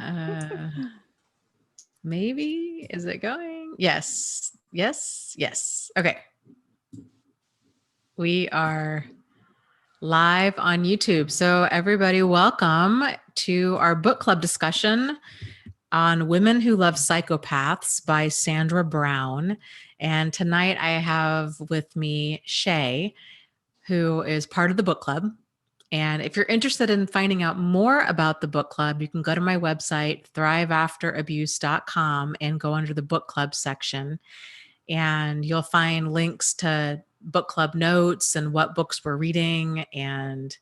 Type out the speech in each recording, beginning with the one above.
uh, maybe, is it going? Yes, yes, yes. Okay. We are live on YouTube. So everybody, welcome to our book club discussion on Women Who Love Psychopaths by Sandra Brown. And tonight I have with me Shay, who is part of the book club. And if you're interested in finding out more about the book club, you can go to my website, thriveafterabuse.com, and go under the book club section. And you'll find links to book club notes and what books we're reading. And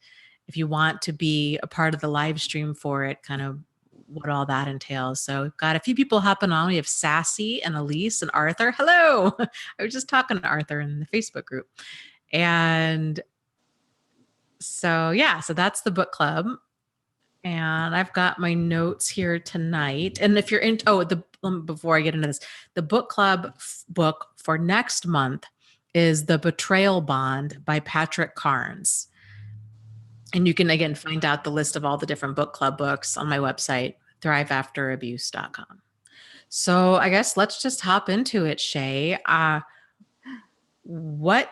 if you want to be a part of the live stream for it, kind of what all that entails. So we've got a few people hopping on. We have Sassy and Elise and Arthur. Hello. I was just talking to Arthur in the Facebook group. And so, yeah, so that's the book club. And I've got my notes here tonight. And if you're in, before I get into this, the book club book for next month is The Betrayal Bond by Patrick Carnes. And you can, again, find out the list of all the different book club books on my website, thriveafterabuse.com. So I guess let's just hop into it, Shay. What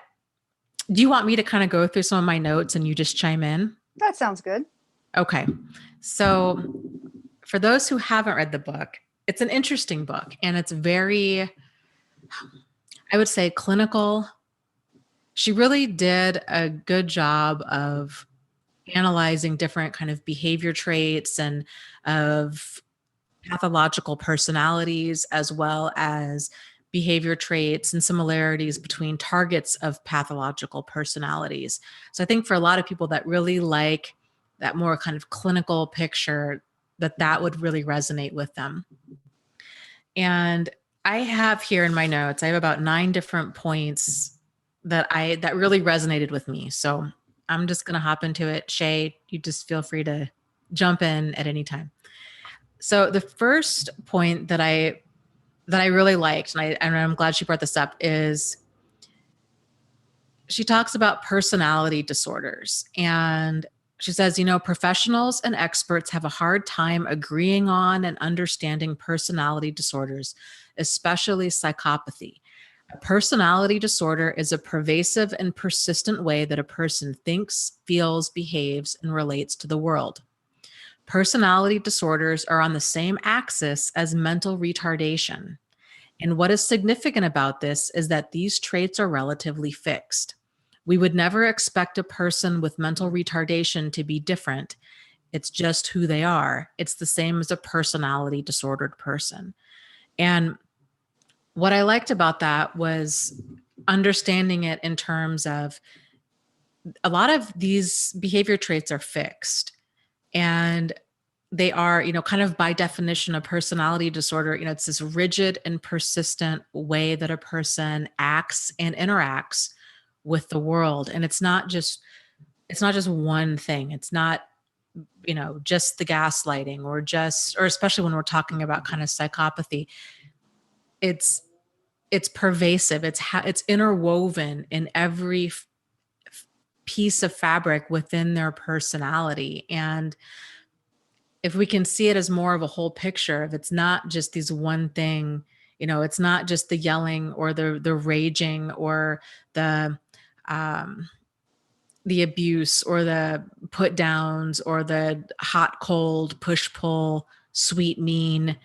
do you want me to kind of go through some of my notes and you just chime in? That sounds good. Okay. So for those who haven't read the book, it's an interesting book and it's very, I would say, clinical. She really did a good job of analyzing different kind of behavior traits and of pathological personalities, as well as behavior traits and similarities between targets of pathological personalities. So I think for a lot of people that really like that more kind of clinical picture, that would really resonate with them. And I have here in my notes, I have about 9 different points that really resonated with me. So I'm just going to hop into it. Shay, you just feel free to jump in at any time. So the first point that I really liked, and I'm glad she brought this up, is she talks about personality disorders. And she says, professionals and experts have a hard time agreeing on and understanding personality disorders, especially psychopathy. A personality disorder is a pervasive and persistent way that a person thinks, feels, behaves, and relates to the world. Personality disorders are on the same axis as mental retardation. And what is significant about this is that these traits are relatively fixed. We would never expect a person with mental retardation to be different. It's just who they are. It's the same as a personality disordered person. And what I liked about that was understanding it in terms of a lot of these behavior traits are fixed. And they are, kind of by definition, a personality disorder. It's this rigid and persistent way that a person acts and interacts with the world. And it's not just one thing. It's not, just the gaslighting or especially when we're talking about kind of psychopathy, it's pervasive. It's interwoven in every piece of fabric within their personality. And if we can see it as more of a whole picture, if it's not just these one thing, it's not just the yelling or the raging or the abuse or the put downs or the hot, cold, push, pull, sweet, mean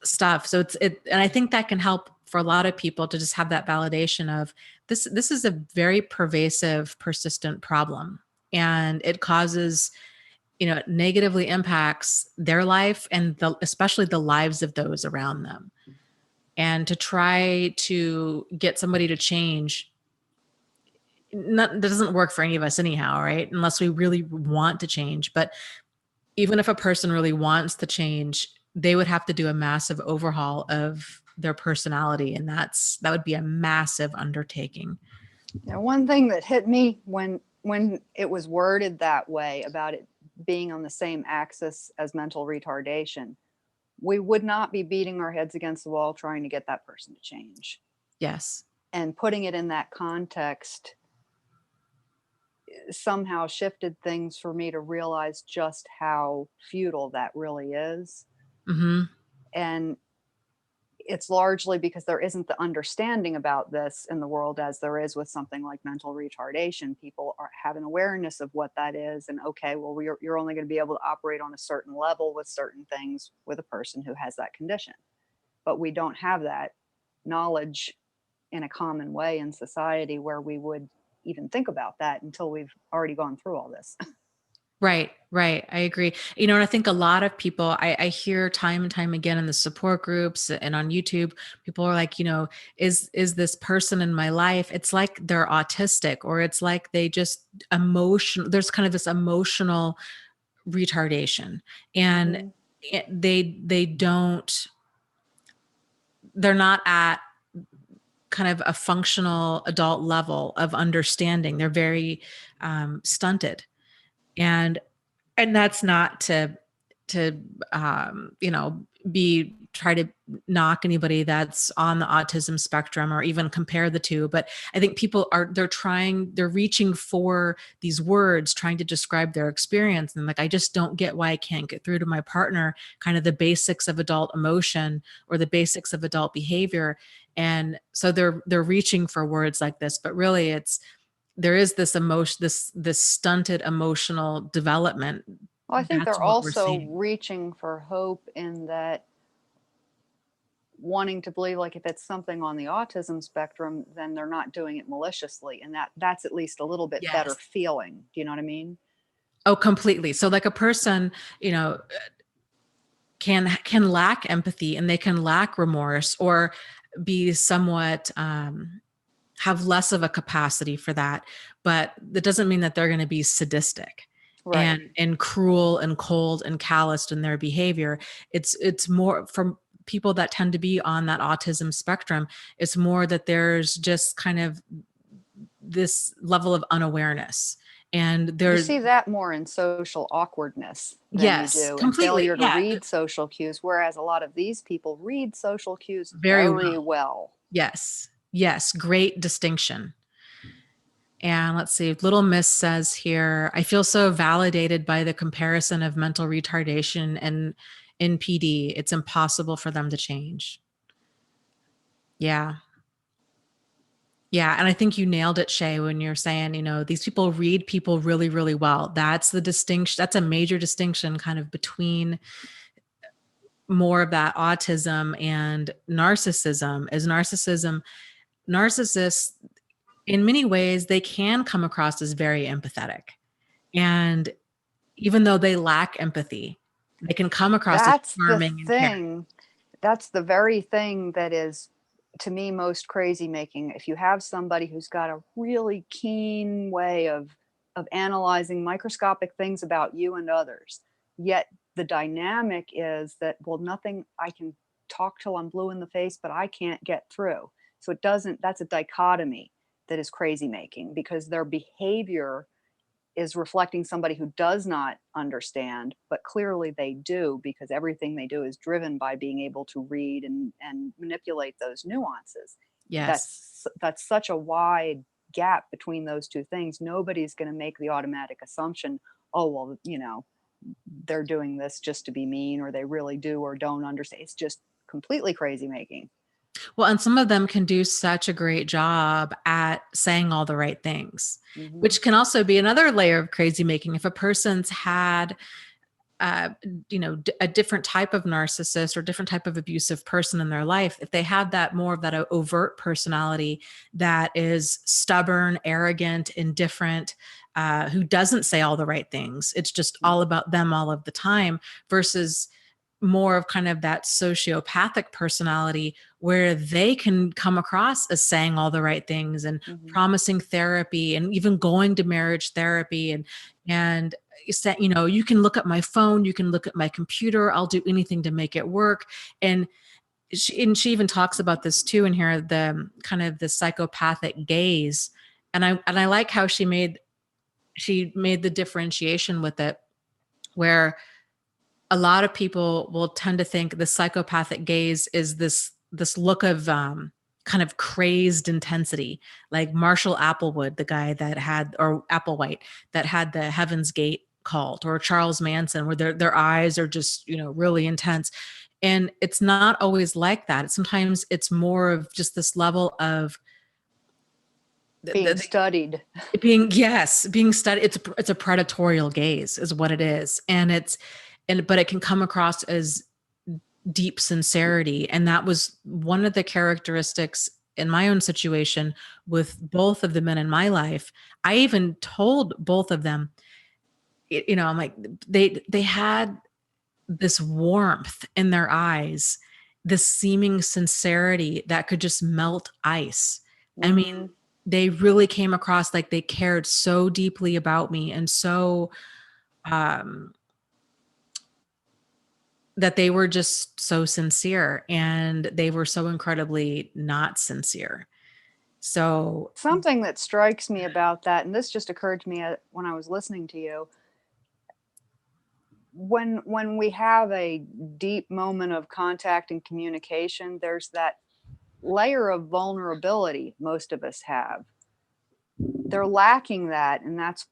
stuff. So and I think that can help for a lot of people to just have that validation of this is a very pervasive, persistent problem. And it causes, it negatively impacts their life and especially the lives of those around them. And to try to get somebody to change, that doesn't work for any of us anyhow, right? Unless we really want to change. But even if a person really wants to change, they would have to do a massive overhaul of their personality. And that would be a massive undertaking. Now, one thing that hit me when it was worded that way about it being on the same axis as mental retardation, we would not be beating our heads against the wall trying to get that person to change. Yes. And putting it in that context, somehow shifted things for me to realize just how futile that really is. Hmm. And it's largely because there isn't the understanding about this in the world as there is with something like mental retardation. People have an awareness of what that is, and okay, well, you're only going to be able to operate on a certain level with certain things with a person who has that condition. But we don't have that knowledge in a common way in society where we would even think about that until we've already gone through all this. Right, right. I agree. You know, and I think a lot of people, I hear time and time again in the support groups and on YouTube, people are like, you know, is this person in my life? It's like they're autistic, or it's like they just there's kind of this emotional retardation. And Hmm. they don't, they're not at kind of a functional adult level of understanding. They're very stunted. And that's not to you know, be try to knock anybody that's on the autism spectrum or even compare the two, but I think people are, they're reaching for these words trying to describe their experience, and like, I just don't get why I can't get through to my partner kind of the basics of adult emotion or the basics of adult behavior. And so they're reaching for words like this, but really it's, there is this emotion, this stunted emotional development. Well, I think That's they're what we're also seeing. reaching for hope in that, wanting to believe like if it's something on the autism spectrum, then they're not doing it maliciously, and that's at least a little bit better Yes. feeling. Do you know what I mean? Oh, completely. So like a person, you know, can lack empathy, and they can lack remorse, or be somewhat have less of a capacity for that, but that doesn't mean that they're going to be sadistic Right. and cruel and cold and calloused in their behavior. It's more from people that tend to be on that autism spectrum. It's more that there's just kind of this level of unawareness, and You there's, see that more in social awkwardness than you yes, do in completely, failure to yeah, read social cues, whereas a lot of these people read social cues very very well. well. Yes, yes, great distinction. And let's see, Little Miss says here, I feel so validated by the comparison of mental retardation and NPD. It's impossible for them to change. Yeah. Yeah. And I think you nailed it, Shay, when you're saying, you know, these people read people really, really well. That's the distinction. That's a major distinction kind of between more of that autism and narcissism. Is narcissists, in many ways, they can come across as very empathetic. And even though they lack empathy, they can come across as That's the charming and caring. thing. That's the very thing that is, to me, most crazy making. If you have somebody who's got a really keen way of analyzing microscopic things about you and others, yet the dynamic is that, well, nothing, I can talk till I'm blue in the face, but I can't get through. So it doesn't, that's a dichotomy that is crazy making, because their behavior is reflecting somebody who does not understand, but clearly they do, because everything they do is driven by being able to read and manipulate those nuances. Yes. That's such a wide gap between those two things. Nobody's going to make the automatic assumption, oh, well, you know, they're doing this just to be mean, or they really do or don't understand. It's just completely crazy making. Well, and some of them can do such a great job at saying all the right things, Hmm. which can also be another layer of crazy making. If a person's had, uh, you know, a different type of narcissist or different type of abusive person in their life, if they have that more of that overt personality that is stubborn, arrogant, indifferent, who doesn't say all the right things, it's just all about them all of the time, versus more of kind of that sociopathic personality where they can come across as saying all the right things and Hmm. promising therapy and even going to marriage therapy, and say, you know, you can look at my phone, you can look at my computer, I'll do anything to make it work. And she even talks about this too in here, the kind of the psychopathic gaze. And I like how she made the differentiation with it, where a lot of people will tend to think the psychopathic gaze is this look of kind of crazed intensity, like Marshall Applewood, the guy that had, or Applewhite, that had the Heaven's Gate cult, or Charles Manson, where their eyes are just, really intense. And it's not always like that. Sometimes it's more of just this level of Being studied. being studied. It's a predatorial gaze is what it is. But it can come across as deep sincerity. And that was one of the characteristics in my own situation with both of the men in my life. I even told both of them, I'm like, they had this warmth in their eyes, this seeming sincerity that could just melt ice. I mean, they really came across like they cared so deeply about me, and so that they were just so sincere, and they were so incredibly not sincere. So something that strikes me about that, and this just occurred to me when I was listening to you, when we have a deep moment of contact and communication, there's that layer of vulnerability most of us have. They're lacking that, and that's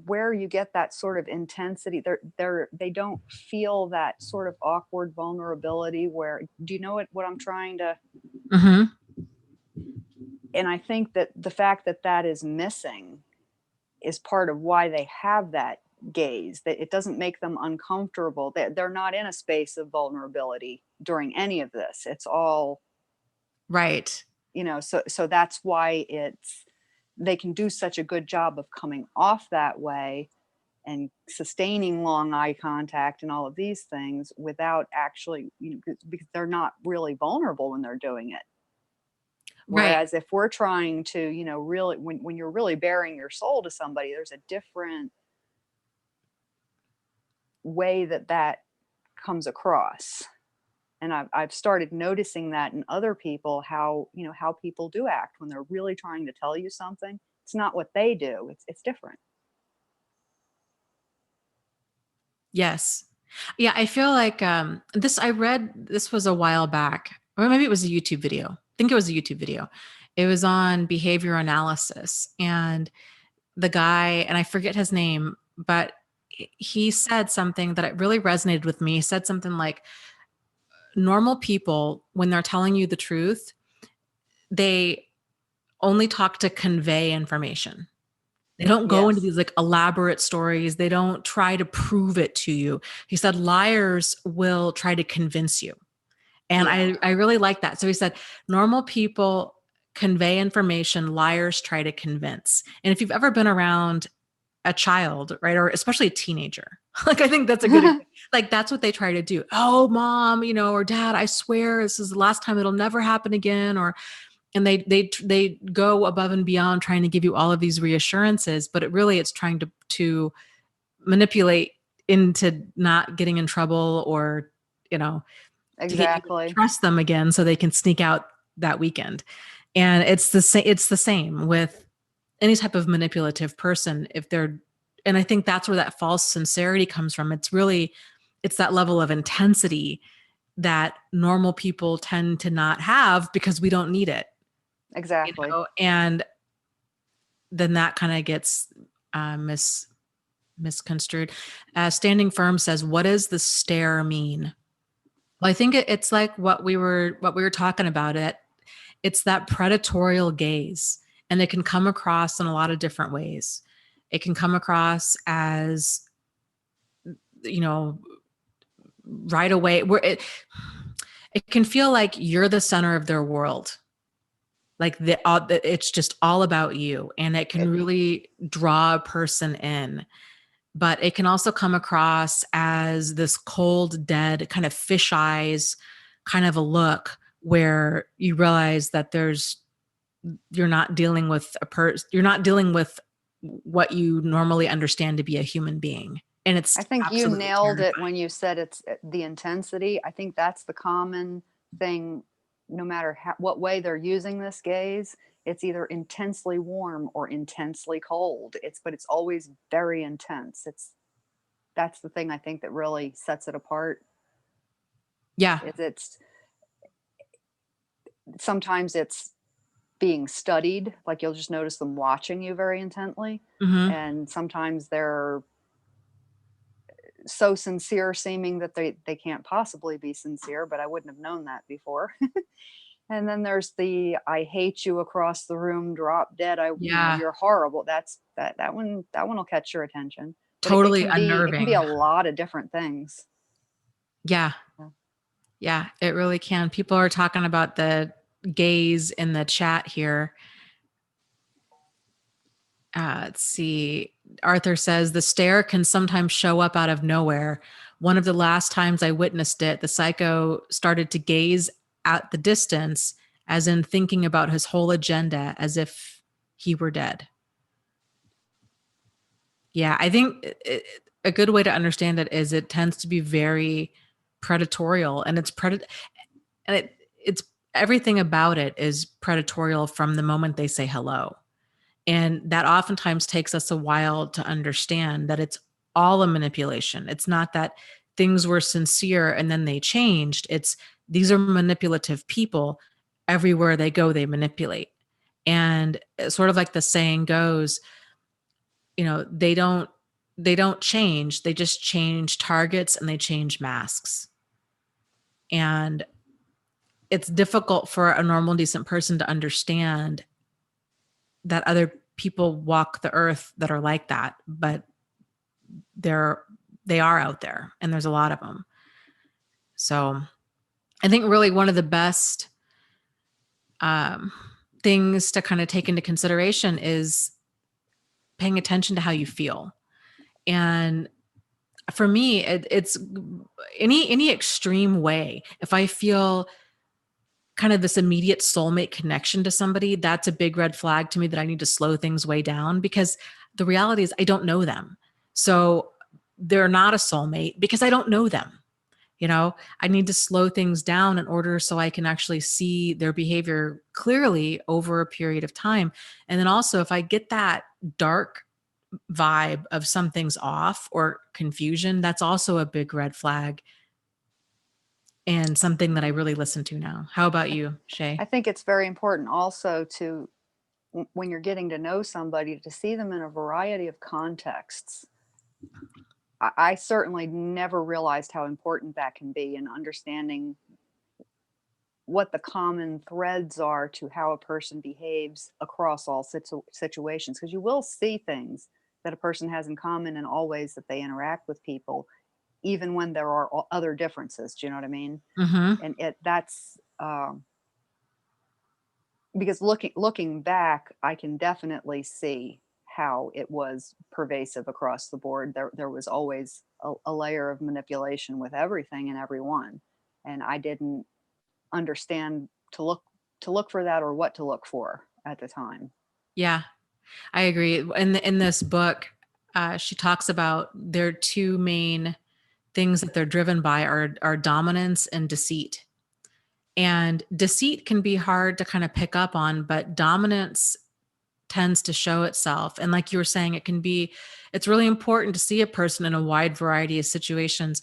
where you get that sort of intensity. They don't feel that sort of awkward vulnerability. Where, do you know what I'm trying to? Mm-hmm. And I think that the fact that that is missing is part of why they have that gaze, that it doesn't make them uncomfortable. They're not in a space of vulnerability during any of this. It's all Right. So that's why they can do such a good job of coming off that way and sustaining long eye contact and all of these things without actually, because they're not really vulnerable when they're doing it. Right. Whereas if we're trying to, really, when you're really bearing your soul to somebody, there's a different way that comes across. And I've started noticing that in other people, how people do act when they're really trying to tell you something. It's not what they do. It's different. Yes. Yeah, I feel like I read this was a while back, or maybe it was a YouTube video. I think it was a YouTube video. It was on behavior analysis, and the guy, and I forget his name, but he said something that it really resonated with me. He said something like, normal people, when they're telling you the truth, they only talk to convey information. They don't go into these like elaborate stories. They don't try to prove it to you. He said liars will try to convince you. And I really like that. So he said normal people convey information, liars try to convince. And if you've ever been around a child, right, or especially a teenager, like I think that's a good like that's what they try to do. Oh, mom, or dad, I swear this is the last time, it'll never happen again. And they go above and beyond trying to give you all of these reassurances, but it's trying to manipulate into not getting in trouble, or to get you to trust them again so they can sneak out that weekend. And it's the same with any type of manipulative person. And I think that's where that false sincerity comes from. It's that level of intensity that normal people tend to not have because we don't need it. Exactly. And then that kind of gets misconstrued. Standing Firm says, what does the stare mean? Well, I think it's like what we were talking about. It's that predatorial gaze, and it can come across in a lot of different ways. It can come across as, right away, where it can feel like you're the center of their world. Like it's just all about you, and it can really draw a person in. But it can also come across as this cold, dead kind of fish eyes kind of a look, where you realize that you're not dealing with you're not dealing with what you normally understand to be a human being. And I think you nailed it when you said it's the intensity. I think that's the common thing, no matter what way they're using this gaze. It's either intensely warm or intensely cold. But it's always very intense. That's the thing I think that really sets it apart. Yeah. sometimes it's being studied, like you'll just notice them watching you very intently. Hmm. And sometimes they're so sincere seeming that they can't possibly be sincere, but I wouldn't have known that before. And then there's the I hate you across the room, drop dead. Yeah. You're horrible. That one will catch your attention. But it Totally can be unnerving. a lot of different things. Yeah. Yeah. Yeah, it really can. People are talking about the gaze in the chat here. Let's see. Arthur says the stare can sometimes show up out of nowhere. One of the last times I witnessed it, the psycho started to gaze at the distance, as in thinking about his whole agenda as if he were dead. Yeah, I think a good way to understand it is it tends to be very predatorial, and it's everything about it is predatorial from the moment they say hello. And that oftentimes takes us a while to understand that it's all a manipulation. It's not that things were sincere and then they changed. It's these are manipulative people. Everywhere they go, they manipulate. And sort of like the saying goes, they don't change. They just change targets and they change masks. And it's difficult for a normal, decent person to understand that other people walk the earth that are like that, but they are out there and there's a lot of them. So I think really one of the best um, things to kind of take into consideration is paying attention to how you feel. And for me, it's any extreme way. If I feel kind of this immediate soulmate connection to somebody, that's a big red flag to me that I need to slow things way down, because the reality is I don't know them. So they're not a soulmate because I don't know them. I need to slow things down in order so I can actually see their behavior clearly over a period of time. And then also, if I get that dark vibe of something's off or confusion, that's also a big red flag and something that I really listen to now. How about you, I Shay? think it's very important also to, when you're getting to know somebody, to see them in a variety of contexts. I certainly never realized how important that can be in understanding what the common threads are to how a person behaves across all situations, because you will see things that a person has in common in all ways that they interact with people, even when there are other differences. Do you know what I mean? Mm-hmm. And that's because looking back, I can definitely see how it was pervasive across the board. There was always a layer of manipulation with everything and everyone, and I didn't understand to look for that or what to look for at the time. Yeah, I agree. In this book, she talks about their two main things that they're driven by are dominance and deceit. And deceit can be hard to kind of pick up on, but dominance tends to show itself. And like you were saying, it's really important to see a person in a wide variety of situations.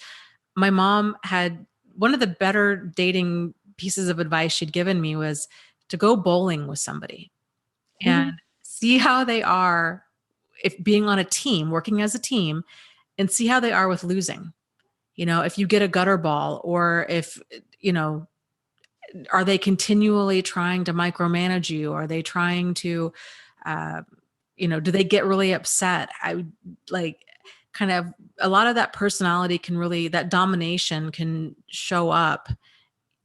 My mom had one of the better dating pieces of advice she'd given me was to go bowling with somebody and see how they are, if being on a team, working as a team, and see how they are with losing. If you get a gutter ball, or if, are they continually trying to micromanage you? Are they trying to, uh, do they get really upset? I like kind of a lot of that personality that domination can show up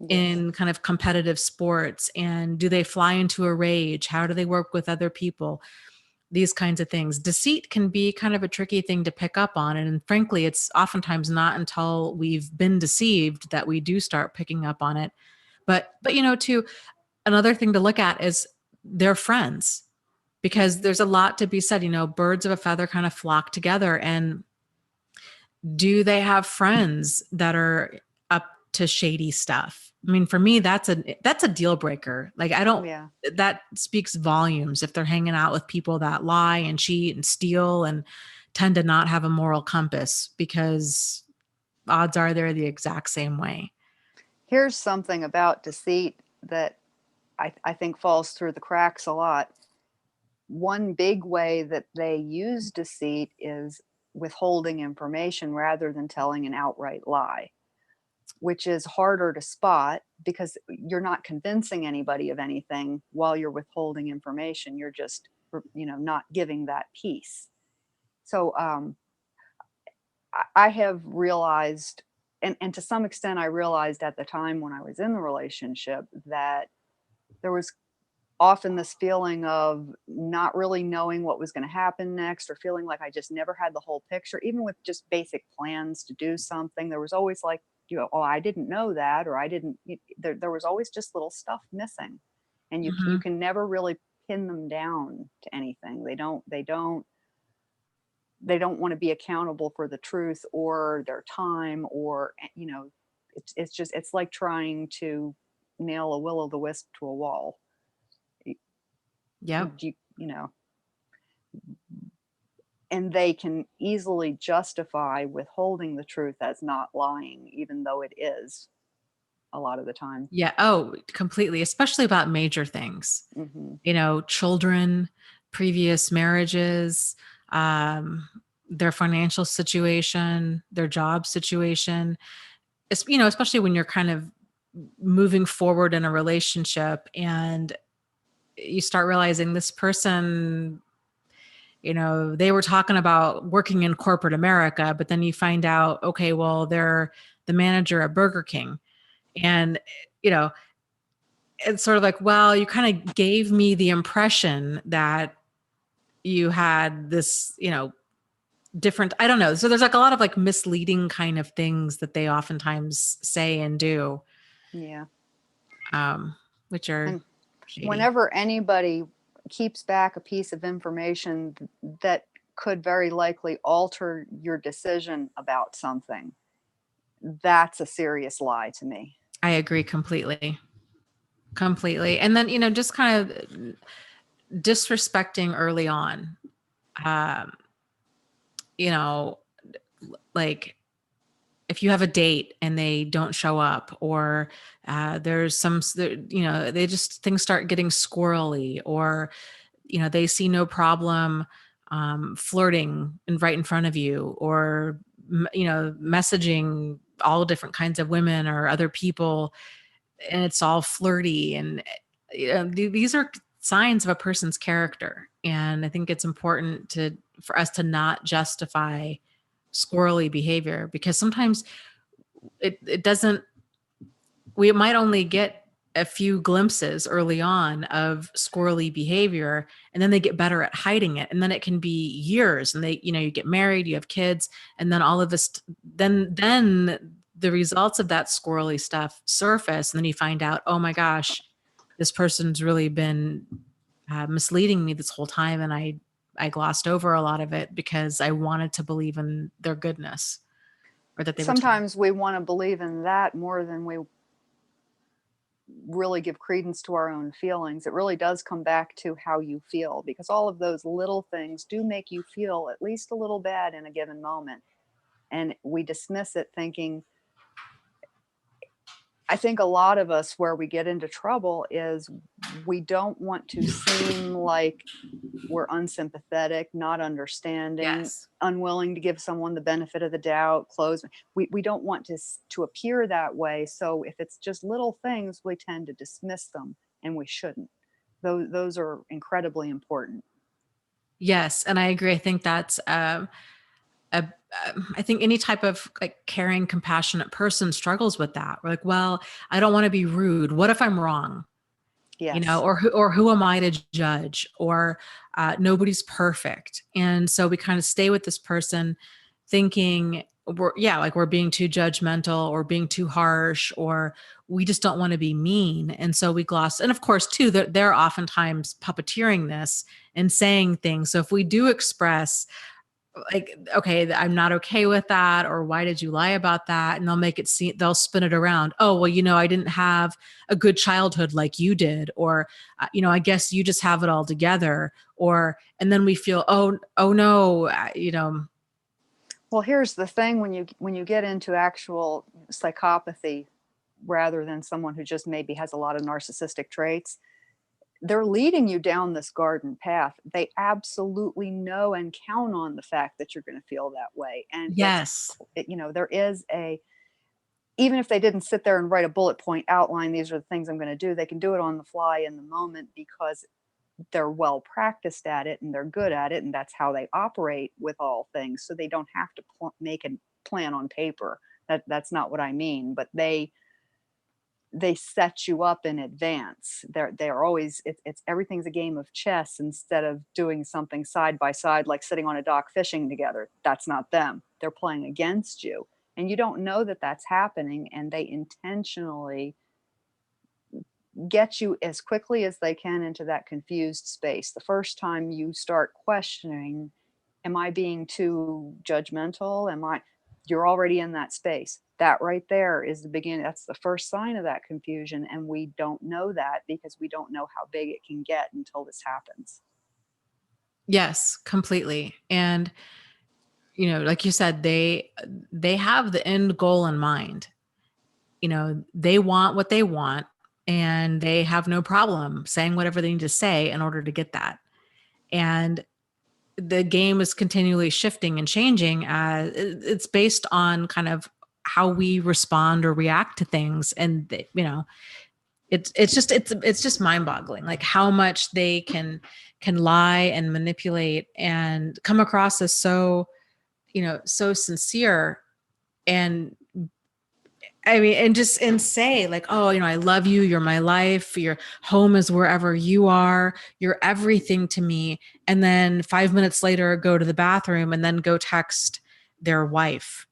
Yes. in kind of competitive sports. And do they fly into a rage? How do they work with other people? These kinds of things. Deceit can be kind of a tricky thing to pick up on. And frankly, it's oftentimes not until we've been deceived that we do start picking up on it. But too, another thing to look at is their friends, because there's a lot to be said. Birds of a feather kind of flock together. And do they have friends that are up to shady stuff? I mean, for me, that's a deal breaker. Like, I don't, Yeah. that speaks volumes if they're hanging out with people that lie and cheat and steal and tend to not have a moral compass, because odds are they're the exact same way. Here's something about deceit that I think falls through the cracks a lot. One big way that they use deceit is withholding information rather than telling an outright lie, which is harder to spot because you're not convincing anybody of anything while you're withholding information. You're just, not giving that piece. So I have realized, and to some extent, I realized at the time when I was in the relationship that there was often this feeling of not really knowing what was going to happen next, or feeling like I just never had the whole picture, even with just basic plans to do something. There was always like, oh, I didn't know that, or I didn't, there was always just little stuff missing. And you can never really pin them down to anything. They don't want to be accountable for the truth or their time, or it's like trying to nail a will-o'-the-wisp to a wall. Yep. And they can easily justify withholding the truth as not lying, even though it is a lot of the time. Yeah. Oh, completely. Especially about major things, children, previous marriages, their financial situation, their job situation. It's, especially when you're kind of moving forward in a relationship and you start realizing this person, they were talking about working in corporate America, but then you find out, okay, well, they're the manager at Burger King. And, it's sort of like, well, you kind of gave me the impression that you had this, different, I don't know. So there's like a lot of like misleading kind of things that they oftentimes say and do. Yeah. Which are shady. Whenever anybody keeps back a piece of information that could very likely alter your decision about something, that's a serious lie to me. I agree completely. And then, just kind of disrespecting early on, like if you have a date and they don't show up, or there's things start getting squirrely, or, they see no problem flirting right in front of you, or, messaging all different kinds of women or other people, and it's all flirty. And these are signs of a person's character. And I think it's important for us to not justify squirrely behavior, because sometimes it doesn't, we might only get a few glimpses early on of squirrely behavior, and then they get better at hiding it. And then it can be years, and you get married, you have kids, and then all of this, then the results of that squirrely stuff surface. And then you find out, oh my gosh, this person's really been misleading me this whole time. And I glossed over a lot of it because I wanted to believe in their goodness, or that they sometimes we want to believe in that more than we really give credence to our own feelings. It really does come back to how you feel, because all of those little things do make you feel at least a little bad in a given moment. And we dismiss it thinking, I think a lot of us, where we get into trouble is we don't want to seem like we're unsympathetic, not understanding, Yes. unwilling to give someone the benefit of the doubt, close. We don't want to appear that way. So if it's just little things, we tend to dismiss them, and we shouldn't. Those are incredibly important. Yes. And I agree. I think that's, I think any type of like caring, compassionate person struggles with that. We're like, well, I don't want to be rude. What if I'm wrong? Yes. Or who am I to judge? Or nobody's perfect. And so we kind of stay with this person thinking we're being too judgmental, or being too harsh, or we just don't want to be mean. And so we gloss. And of course, too, they're oftentimes puppeteering this and saying things. So if we do express like, okay, I'm not okay with that, or why did you lie about that? And they'll spin it around. Oh, well, I didn't have a good childhood like you did, or, I guess you just have it all together, and then we feel, oh no, Well, here's the thing: when you get into actual psychopathy, rather than someone who just maybe has a lot of narcissistic traits. They're leading you down this garden path. They absolutely know and count on the fact that you're going to feel that way. And Yes. there is even if they didn't sit there and write a bullet point outline, these are the things I'm going to do, they can do it on the fly in the moment because they're well practiced at it and they're good at it. And that's how they operate with all things. So they don't have to make a plan on paper. That's not what I mean, but they set you up in advance. They're always, it's everything's a game of chess instead of doing something side by side, like sitting on a dock fishing together. That's not them. They're playing against you. And you don't know that that's happening. And they intentionally get you as quickly as they can into that confused space. The first time you start questioning, am I being too judgmental? You're already in that space. That right there is the beginning. That's the first sign of that confusion. And we don't know that because we don't know how big it can get until this happens. Yes, completely. And, like you said, they have the end goal in mind. They want what they want and they have no problem saying whatever they need to say in order to get that. And the game is continually shifting and changing as it's based on kind of how we respond or react to things. And it's just mind boggling, like how much they can lie and manipulate and come across as so sincere. And I mean, and say like, oh, I love you. You're my life. Your home is wherever you are. You're everything to me. And then 5 minutes later, go to the bathroom and then go text their wife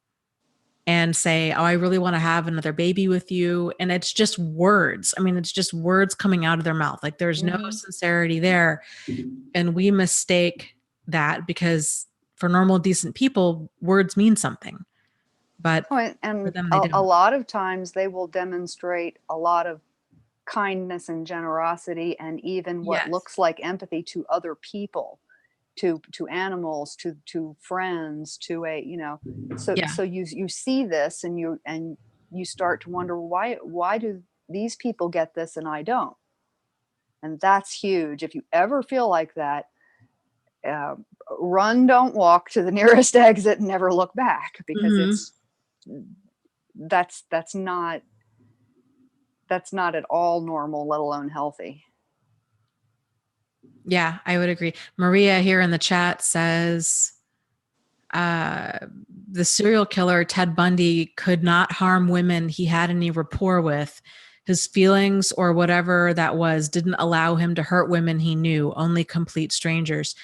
and say, oh, I really want to have another baby with you. And it's just words. I mean, it's just words coming out of their mouth. Like there's no sincerity there. And we mistake that because for normal, decent people, words mean something. But and for them, a lot of times they will demonstrate a lot of kindness and generosity and even what looks like empathy to other people, to animals, to friends, to so you see this and you start to wonder, why do these people get this and I don't? And that's huge. If you ever feel like that, run, don't walk to the nearest exit and never look back, because that's not at all normal, let alone healthy. Yeah, I would agree. Maria here in the chat says, the serial killer Ted Bundy could not harm women he had any rapport with. His feelings or whatever that was didn't allow him to hurt women he knew, only complete strangers.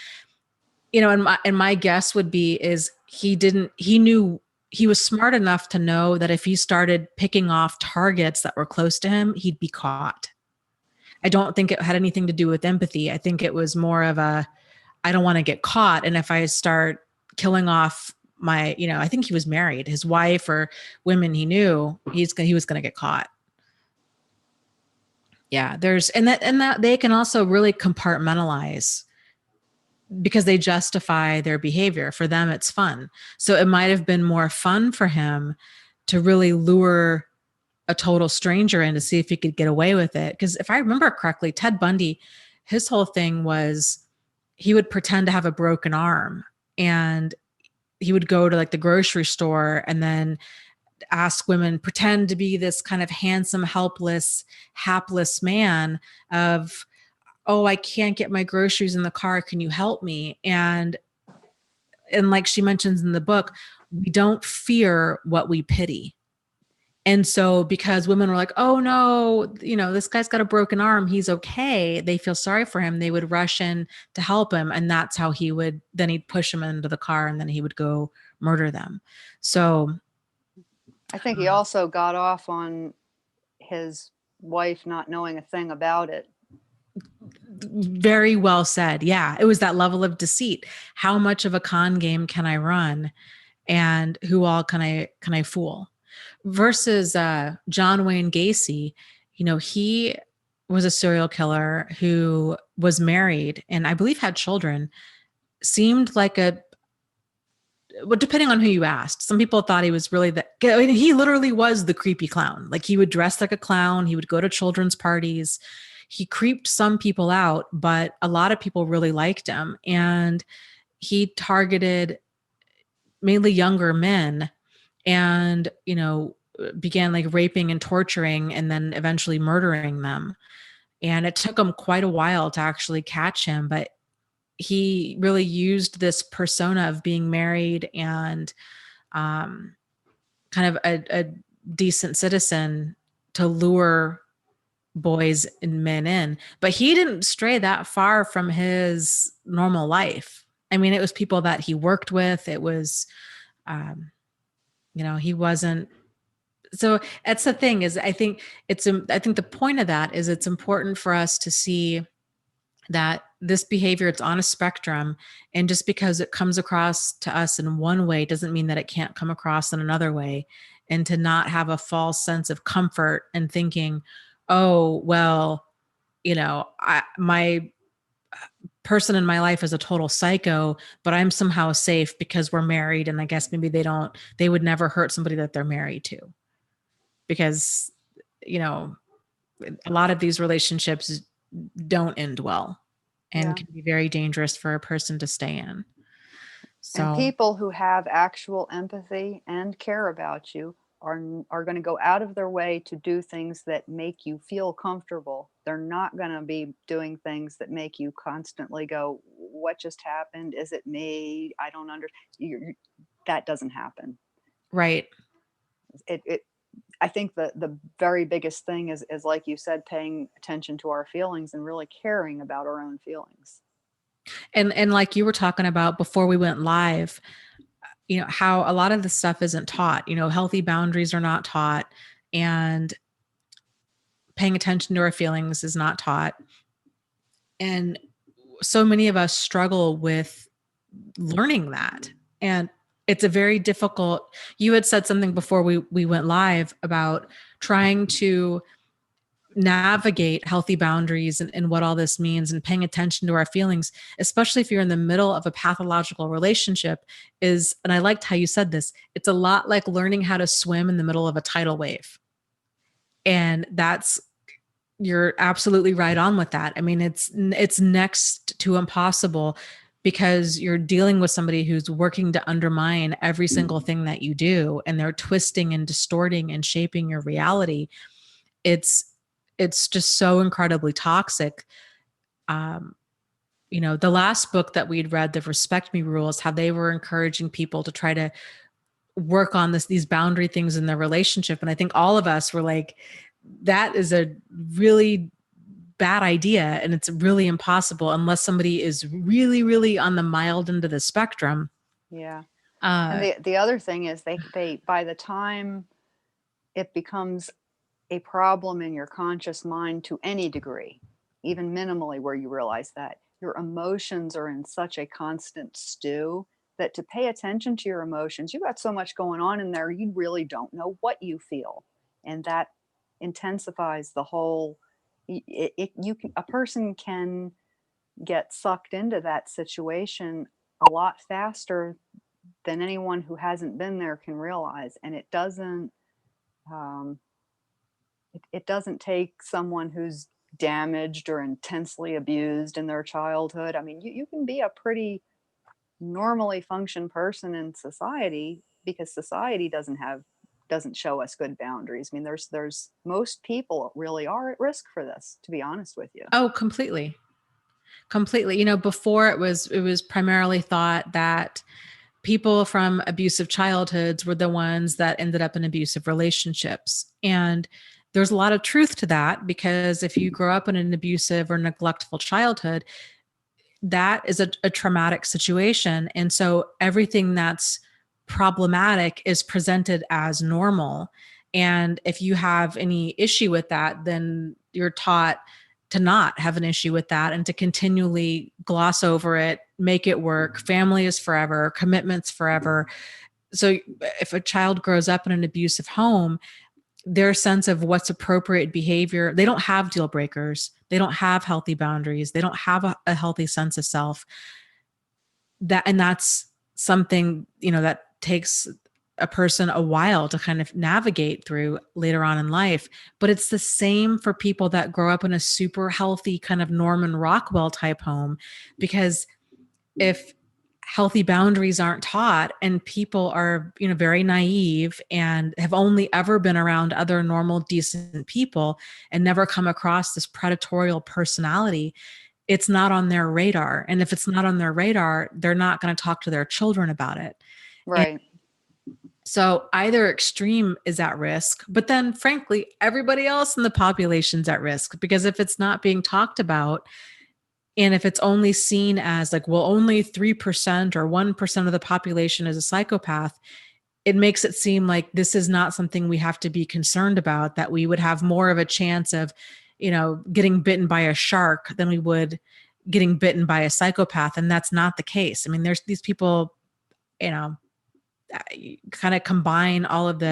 And my guess would be is he knew, he was smart enough to know that if he started picking off targets that were close to him, he'd be caught. I don't think it had anything to do with empathy. I think it was more of I don't want to get caught. And if I start killing off my, I think he was married, his wife or women he knew, he was going to get caught. Yeah. And that they can also really compartmentalize because they justify their behavior. For them, it's fun. So it might have been more fun for him to really lure a total stranger in to see if he could get away with it. Because if I remember correctly, Ted Bundy, his whole thing was he would pretend to have a broken arm and he would go to like the grocery store and then ask women, pretend to be this kind of handsome, helpless, hapless man of, oh, I can't get my groceries in the car. Can you help me? And like she mentions in the book, we don't fear what we pity. And so because women were like, oh no, this guy's got a broken arm, he's okay, they feel sorry for him, they would rush in to help him. And that's how he'd push him into the car and then he would go murder them. So I think he also got off on his wife not knowing a thing about it. Very well said. Yeah. It was that level of deceit. How much of a con game can I run? And who all can I fool? Versus John Wayne Gacy, he was a serial killer who was married and I believe had children, seemed like a well, depending on who you asked, some people thought he was really I mean, he literally was the creepy clown. Like, he would dress like a clown. He would go to children's parties. He creeped some people out, but a lot of people really liked him. And he targeted mainly younger men and, began like raping and torturing and then eventually murdering them. And it took him quite a while to actually catch him, but he really used this persona of being married and kind of a decent citizen to lure boys and men in. But he didn't stray that far from his normal life. I mean, it was people that he worked with. It was, he wasn't. So that's the thing is, I think the point of that is it's important for us to see that this behavior, it's on a spectrum. And just because it comes across to us in one way doesn't mean that it can't come across in another way. And to not have a false sense of comfort and thinking, oh, well, my person in my life is a total psycho, but I'm somehow safe because we're married. And I guess maybe they would never hurt somebody that they're married to. Because, a lot of these relationships don't end well and can be very dangerous for a person to stay in. So, and people who have actual empathy and care about you are going to go out of their way to do things that make you feel comfortable. They're not going to be doing things that make you constantly go, what just happened? Is it me? I don't understand. That doesn't happen. Right. I think the very biggest thing is like you said, paying attention to our feelings and really caring about our own feelings. And like you were talking about before we went live, how a lot of this stuff isn't taught. Healthy boundaries are not taught, and paying attention to our feelings is not taught. And so many of us struggle with learning that. And it's a very difficult, you had said something before we went live about trying to navigate healthy boundaries and what all this means, and paying attention to our feelings, especially if you're in the middle of a pathological relationship and I liked how you said this, it's a lot like learning how to swim in the middle of a tidal wave. And you're absolutely right on with that. I mean, it's next to impossible, because you're dealing with somebody who's working to undermine every single thing that you do, and they're twisting and distorting and shaping your reality. It's just so incredibly toxic. The last book that we'd read, the Respect Me Rules, how they were encouraging people to try to work on these boundary things in their relationship. And I think all of us were like, that is a really bad idea. And it's really impossible unless somebody is really, really on the mild end of the spectrum. Yeah. And the other thing is they by the time it becomes a problem in your conscious mind to any degree, even minimally, where you realize that your emotions are in such a constant stew that to pay attention to your emotions, you got so much going on in there, you really don't know what you feel. And that intensifies the whole, a person can get sucked into that situation a lot faster than anyone who hasn't been there can realize. And it doesn't take someone who's damaged or intensely abused in their childhood. I mean, you can be a pretty normally function person in society, because society doesn't show us good boundaries. I mean, there's most people really are at risk for this, to be honest with you. Oh, completely. Before it was primarily thought that people from abusive childhoods were the ones that ended up in abusive relationships. And there's a lot of truth to that, because if you grow up in an abusive or neglectful childhood, that is a traumatic situation. And so everything that's problematic is presented as normal. And if you have any issue with that, then you're taught to not have an issue with that and to continually gloss over it, make it work. Family is forever, commitment's forever. So if a child grows up in an abusive home, their sense of what's appropriate behavior, they don't have deal breakers. They don't have healthy boundaries. They don't have a healthy sense of self. That's something, that takes a person a while to kind of navigate through later on in life. But it's the same for people that grow up in a super healthy kind of Norman Rockwell type home, because if healthy boundaries aren't taught and people are, very naive and have only ever been around other normal, decent people and never come across this predatorial personality, it's not on their radar. And if it's not on their radar, they're not going to talk to their children about it. Right. So either extreme is at risk, but then frankly, everybody else in the population's at risk, because if it's not being talked about, and if it's only seen as like, well, only 3% or 1% of the population is a psychopath, it makes it seem like this is not something we have to be concerned about, that we would have more of a chance of, getting bitten by a shark than we would getting bitten by a psychopath. And that's not the case. I mean, there's these people, kind of combine all of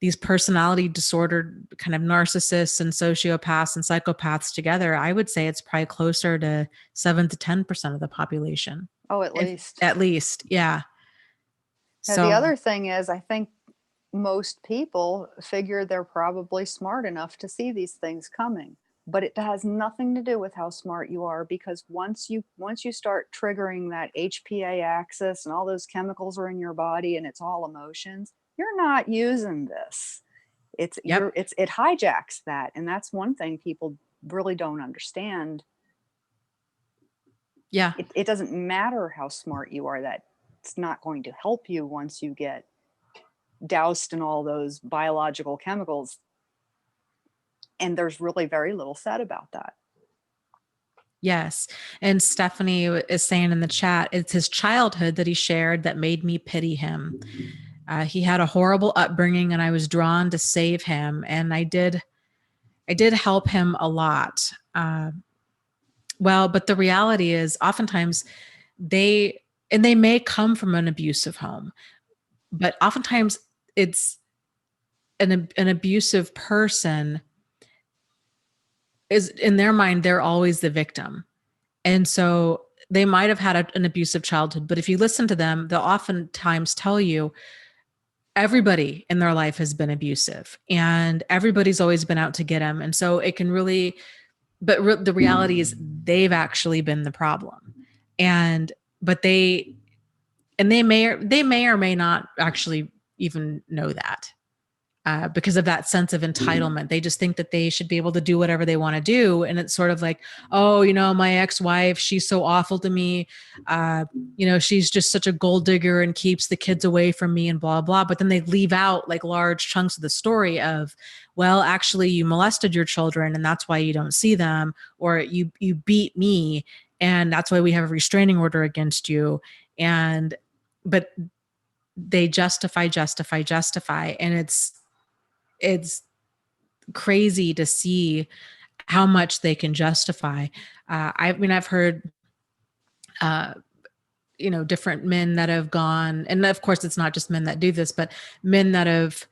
these personality disordered kind of narcissists and sociopaths and psychopaths together. I would say it's probably closer to 7 to 10% of the population. Oh, at least. At least, yeah. Now, the other thing is, I think most people figure they're probably smart enough to see these things coming, but it has nothing to do with how smart you are, because once you start triggering that HPA axis and all those chemicals are in your body and it's all emotions, you're not using this. It hijacks that. And that's one thing people really don't understand. Yeah. It doesn't matter how smart you are, that it's not going to help you once you get doused in all those biological chemicals. And there's really very little said about that. Yes. And Stephanie is saying in the chat, it's his childhood that he shared that made me pity him. He had a horrible upbringing and I was drawn to save him. And I did help him a lot. But the reality is oftentimes they may come from an abusive home, but oftentimes it's an abusive person is, in their mind, they're always the victim. And so they might have had an abusive childhood, but if you listen to them, they'll oftentimes tell you everybody in their life has been abusive and everybody's always been out to get them. And so it can really, the reality is they've actually been the problem. But they may or may not actually even know that. Because of that sense of entitlement. They just think that they should be able to do whatever they want to do. And it's sort of like, oh, my ex-wife, she's so awful to me. She's just such a gold digger and keeps the kids away from me and blah, blah. But then they leave out like large chunks of the story of, well, actually you molested your children and that's why you don't see them, or you beat me and that's why we have a restraining order against you. But they justify. And it's crazy to see how much they can justify. I've heard, different men that have gone, and of course it's not just men that do this, but men that have,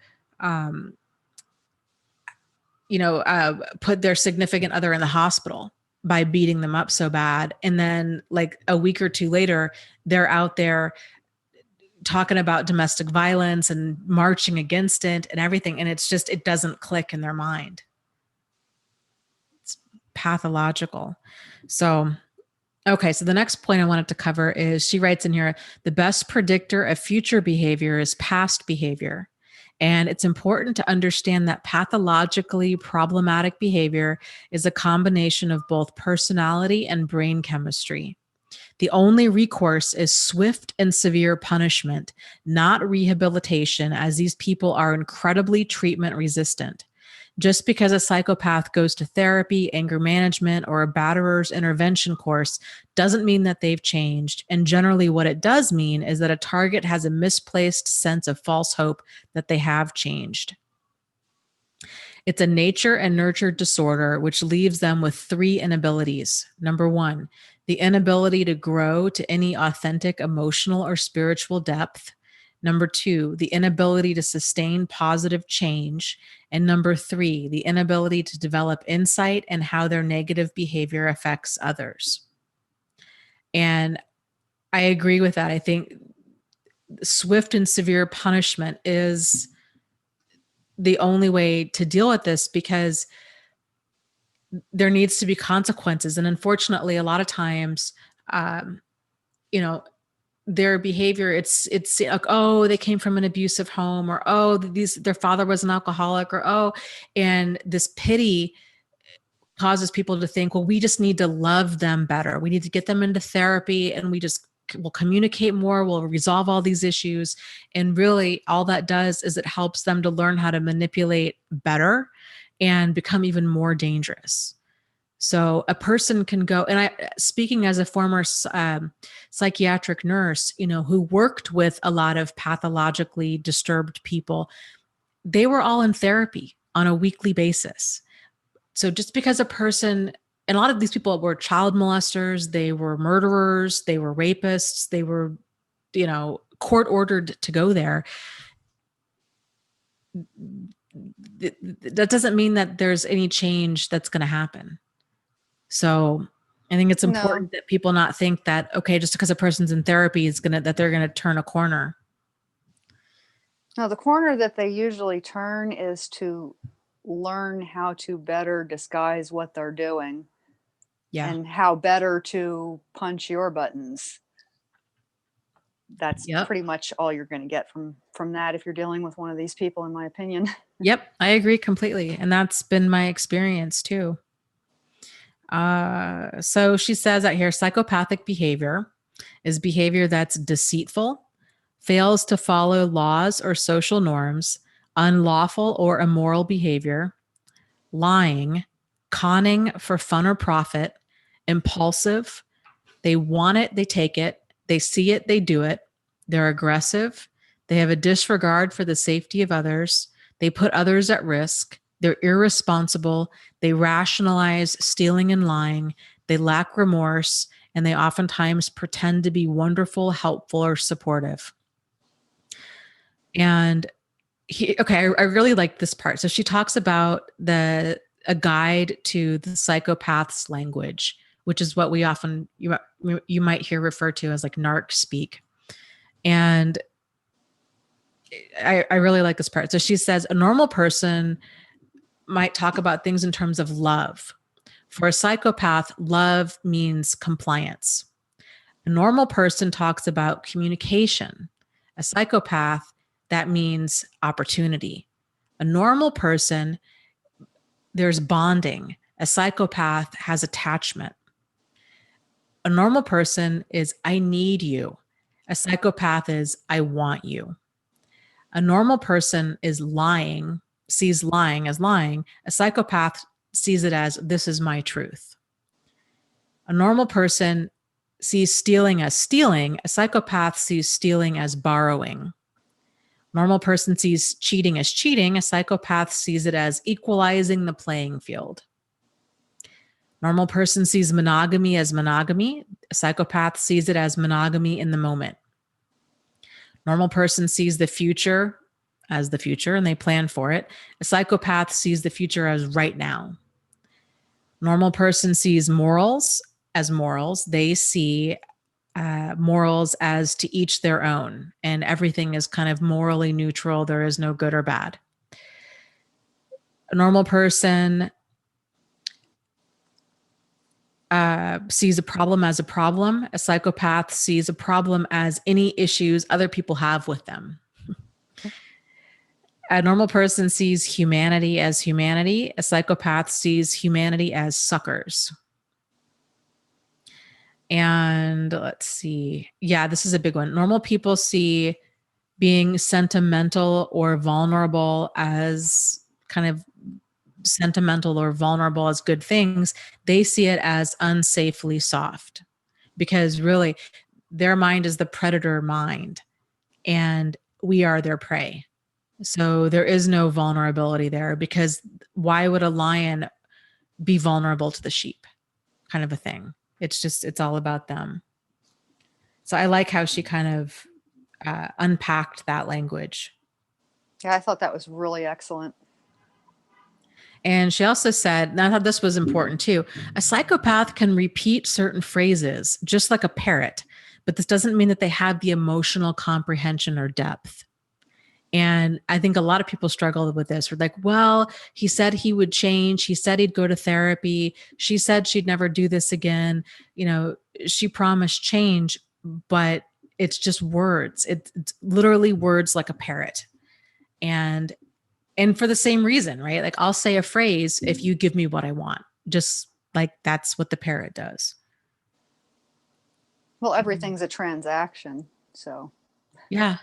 put their significant other in the hospital by beating them up so bad. And then like a week or two later, they're out there talking about domestic violence and marching against it and everything. And it's just, it doesn't click in their mind. It's pathological. So, okay. So the next point I wanted to cover is, she writes in here, the best predictor of future behavior is past behavior. And it's important to understand that pathologically problematic behavior is a combination of both personality and brain chemistry. The only recourse is swift and severe punishment, not rehabilitation, as these people are incredibly treatment resistant. Just because a psychopath goes to therapy, anger management, or a batterer's intervention course doesn't mean that they've changed. And generally what it does mean is that a target has a misplaced sense of false hope that they have changed. It's a nature and nurture disorder, which leaves them with 3 inabilities. Number 1, the inability to grow to any authentic emotional or spiritual depth. Number 2, the inability to sustain positive change. And number 3, the inability to develop insight and how their negative behavior affects others. And I agree with that. I think swift and severe punishment is the only way to deal with this, because there needs to be consequences. And unfortunately, a lot of times, you know, their behavior, it's like, oh, they came from an abusive home, or, oh, their father was an alcoholic, or, oh, and this pity causes people to think, well, we just need to love them better. We need to get them into therapy, and we'll communicate more. We'll resolve all these issues. And really all that does is it helps them to learn how to manipulate better and become even more dangerous. So a person can go, and speaking as a former psychiatric nurse, who worked with a lot of pathologically disturbed people, they were all in therapy on a weekly basis. So just because a person, and a lot of these people were child molesters, they were murderers, they were rapists, they were, court ordered to go there. That doesn't mean that there's any change that's going to happen. So I think it's important that people not think that, okay, just because a person's in therapy that they're going to turn a corner. No, the corner that they usually turn is to learn how to better disguise what they're doing. Yeah. And how better to punch your buttons. That's pretty much all you're going to get from that if you're dealing with one of these people, in my opinion. Yep, I agree completely. And that's been my experience too. So she says out here, psychopathic behavior is behavior that's deceitful, fails to follow laws or social norms, unlawful or immoral behavior, lying, conning for fun or profit, impulsive, they want it, they take it, they see it, they do it, they're aggressive, they have a disregard for the safety of others, they put others at risk, they're irresponsible, they rationalize stealing and lying, they lack remorse, and they oftentimes pretend to be wonderful, helpful, or supportive. And I really like this part. So she talks about a guide to the psychopath's language, which is what we often, you might hear referred to as like narc speak. And I really like this part. So she says a normal person might talk about things in terms of love. For a psychopath, love means compliance. A normal person talks about communication. A psychopath, that means opportunity. A normal person, there's bonding. A psychopath has attachment. A normal person is, I need you. A psychopath is, I want you. A normal person is lying, sees lying as lying. A psychopath sees it as, this is my truth. A normal person sees stealing as stealing. A psychopath sees stealing as borrowing. Normal person sees cheating as cheating. A psychopath sees it as equalizing the playing field. Normal person sees monogamy as monogamy. A psychopath sees it as monogamy in the moment. Normal person sees the future as the future and they plan for it. A psychopath sees the future as right now. Normal person sees morals as morals. They see morals as to each their own, and everything is kind of morally neutral. There is no good or bad. A normal person sees a problem as a problem. A psychopath sees a problem as any issues other people have with them. A normal person sees humanity as humanity. A psychopath sees humanity as suckers. And let's see. Yeah, this is a big one. Normal people see being sentimental or vulnerable as kind of sentimental or vulnerable as good things. They see it as unsafely soft, because really their mind is the predator mind and we are their prey. So there is no vulnerability there, because why would a lion be vulnerable to the sheep, kind of a thing? It's all about them. So I like how she kind of unpacked that language. Yeah, I thought that was really excellent. And she also said, and I thought this was important too, a psychopath can repeat certain phrases just like a parrot, but this doesn't mean that they have the emotional comprehension or depth. And I think a lot of people struggle with this. We're like, well, he said he would change. He said he'd go to therapy. She said she'd never do this again. She promised change, but it's just words. It's literally words like a parrot. And for the same reason, right? Like, I'll say a phrase if you give me what I want, just like that's what the parrot does. Well, everything's a transaction. So yeah.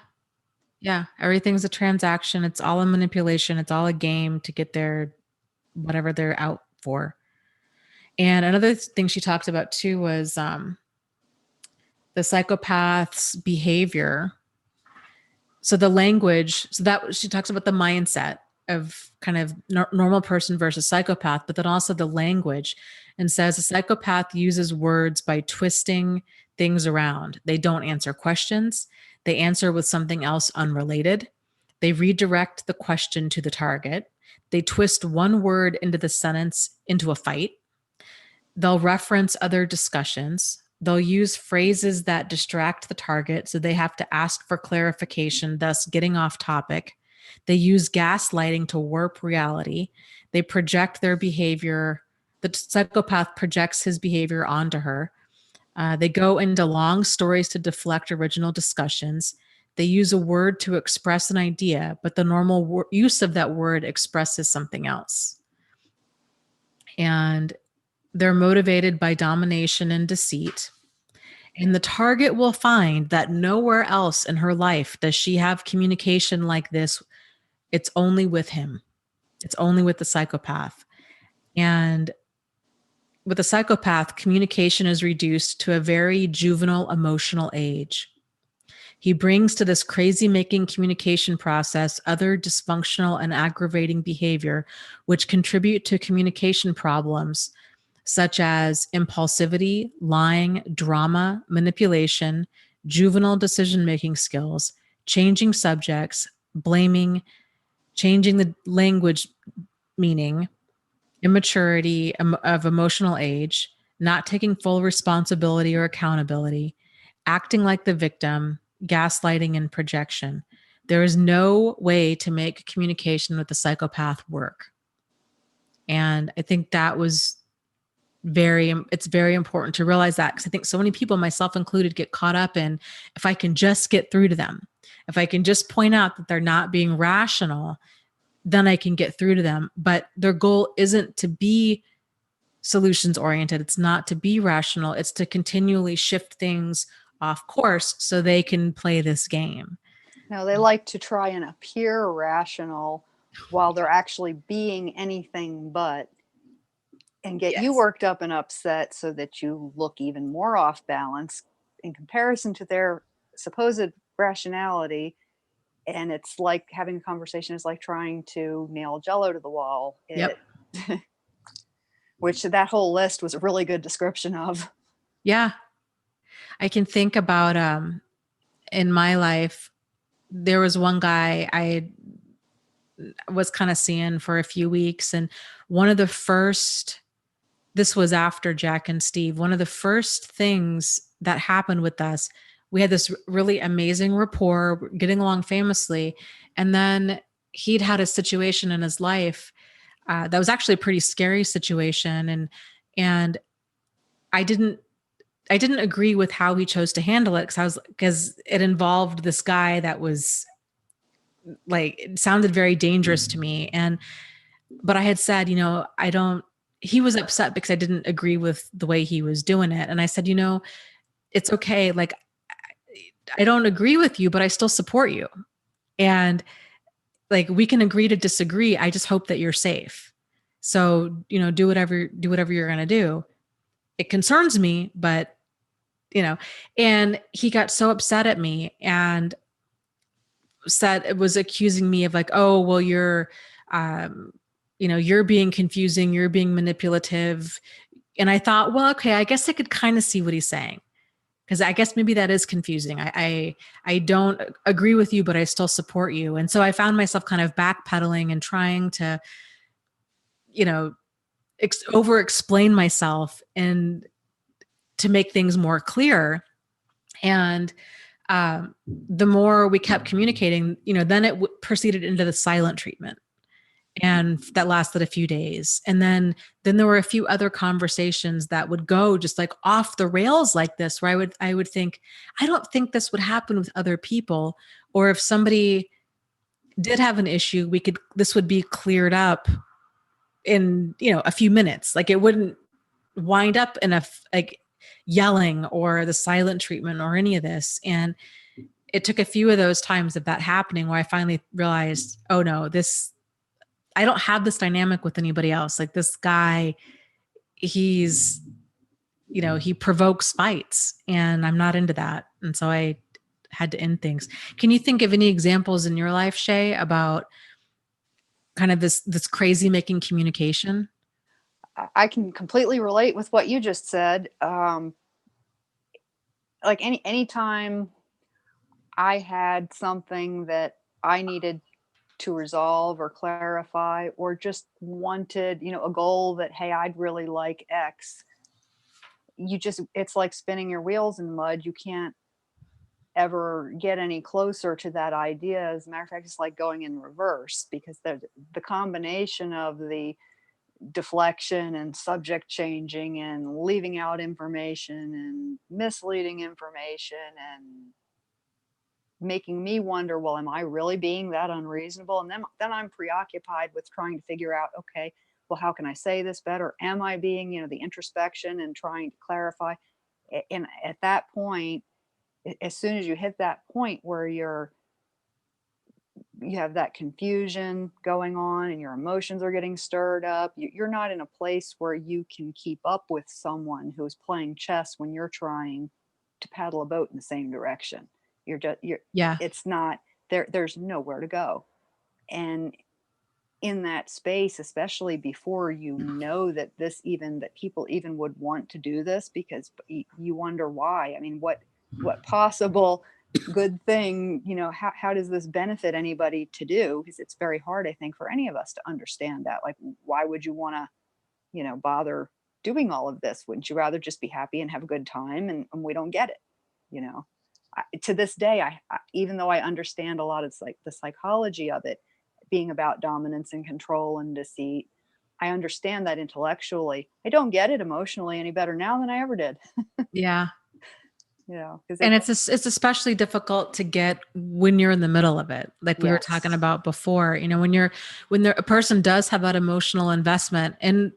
Everything's a transaction. It's all a manipulation. It's all a game to get their whatever they're out for. And another thing she talked about too was the psychopaths' behavior. So the language, so that she talks about the mindset of kind of normal person versus psychopath, but then also the language, and says a psychopath uses words by twisting things around. They don't answer questions. They answer with something else unrelated. They redirect the question to the target. They twist one word into the sentence into a fight. They'll reference other discussions. They'll use phrases that distract the target, so they have to ask for clarification, thus getting off topic. They use gaslighting to warp reality. They project their behavior. The psychopath projects his behavior onto her. They go into long stories to deflect original discussions. They use a word to express an idea, but the normal use of that word expresses something else. And they're motivated by domination and deceit. And the target will find that nowhere else in her life does she have communication like this. It's only with him. It's only with the psychopath. And with a psychopath, communication is reduced to a very juvenile emotional age. He brings to this crazy-making communication process other dysfunctional and aggravating behavior, which contribute to communication problems such as impulsivity, lying, drama, manipulation, juvenile decision-making skills, changing subjects, blaming, changing the language meaning, immaturity of emotional age, not taking full responsibility or accountability, acting like the victim, gaslighting, and projection. There is no way to make communication with the psychopath work. And I think that was it's very important to realize that, because I think so many people, myself included, get caught up in, if I can just get through to them, if I can just point out that they're not being rational, then I can get through to them. But their goal isn't to be solutions oriented. It's not to be rational. It's to continually shift things off course so they can play this game. No, they like to try and appear rational while they're actually being anything but, and get you worked up and upset so that you look even more off balance in comparison to their supposed rationality. And it's like having a conversation is like trying to nail Jell-O to the wall. Which that whole list was a really good description of. Yeah. I can think about in my life, there was one guy I was kind of seeing for a few weeks. And one of the first, this was after Jack and Steve, one of the first things that happened with us, we had this really amazing rapport, getting along famously. And then he'd had a situation in his life that was actually a pretty scary situation. And I didn't agree with how he chose to handle it, because it involved this guy that was like, it sounded very dangerous to me. But I had said, he was upset because I didn't agree with the way he was doing it. And I said, it's okay. Like, I don't agree with you, but I still support you. And like, we can agree to disagree. I just hope that you're safe. So, do whatever you're going to do. It concerns me, but and he got so upset at me and said, it was accusing me of like, oh, well, you're being confusing, you're being manipulative. And I thought, well, okay, I guess I could kind of see what he's saying, because I guess maybe that is confusing. I don't agree with you, but I still support you. And so I found myself kind of backpedaling and trying to, over explain myself and to make things more clear. And the more we kept communicating, then it proceeded into the silent treatment. And that lasted a few days. And then there were a few other conversations that would go just like off the rails like this, where I would think, I don't think this would happen with other people. Or if somebody did have an issue, this would be cleared up in, a few minutes. Like it wouldn't wind up in like yelling or the silent treatment or any of this. And it took a few of those times of that happening where I finally realized, oh no, I don't have this dynamic with anybody else. Like this guy, he provokes fights and I'm not into that. And so I had to end things. Can you think of any examples in your life, Shay, about kind of this crazy making communication? I can completely relate with what you just said. Like anytime I had something that I needed to resolve or clarify, or just wanted, a goal that, hey, I'd really like X, it's like spinning your wheels in mud. You can't ever get any closer to that idea. As a matter of fact, it's like going in reverse, because the combination of the deflection and subject changing and leaving out information and misleading information and making me wonder, well, am I really being that unreasonable? And then I'm preoccupied with trying to figure out, okay, well, how can I say this better? Am I being, the introspection and trying to clarify? And at that point, as soon as you hit that point where you have that confusion going on and your emotions are getting stirred up, you're not in a place where you can keep up with someone who is playing chess when you're trying to paddle a boat in the same direction. It's not there. There's nowhere to go. And in that space, especially before that that people even would want to do this, because you wonder why. I mean, what possible good thing, how does this benefit anybody to do? Because it's very hard, I think, for any of us to understand that. Like, why would you want to, bother doing all of this? Wouldn't you rather just be happy and have a good time? And we don't get it, to this day, I even though I understand a lot of the psychology of it being about dominance and control and deceit, I understand that intellectually. I don't get it emotionally any better now than I ever did. Yeah. And it's especially difficult to get when you're in the middle of it. Like we were talking about before, when a person does have that emotional investment in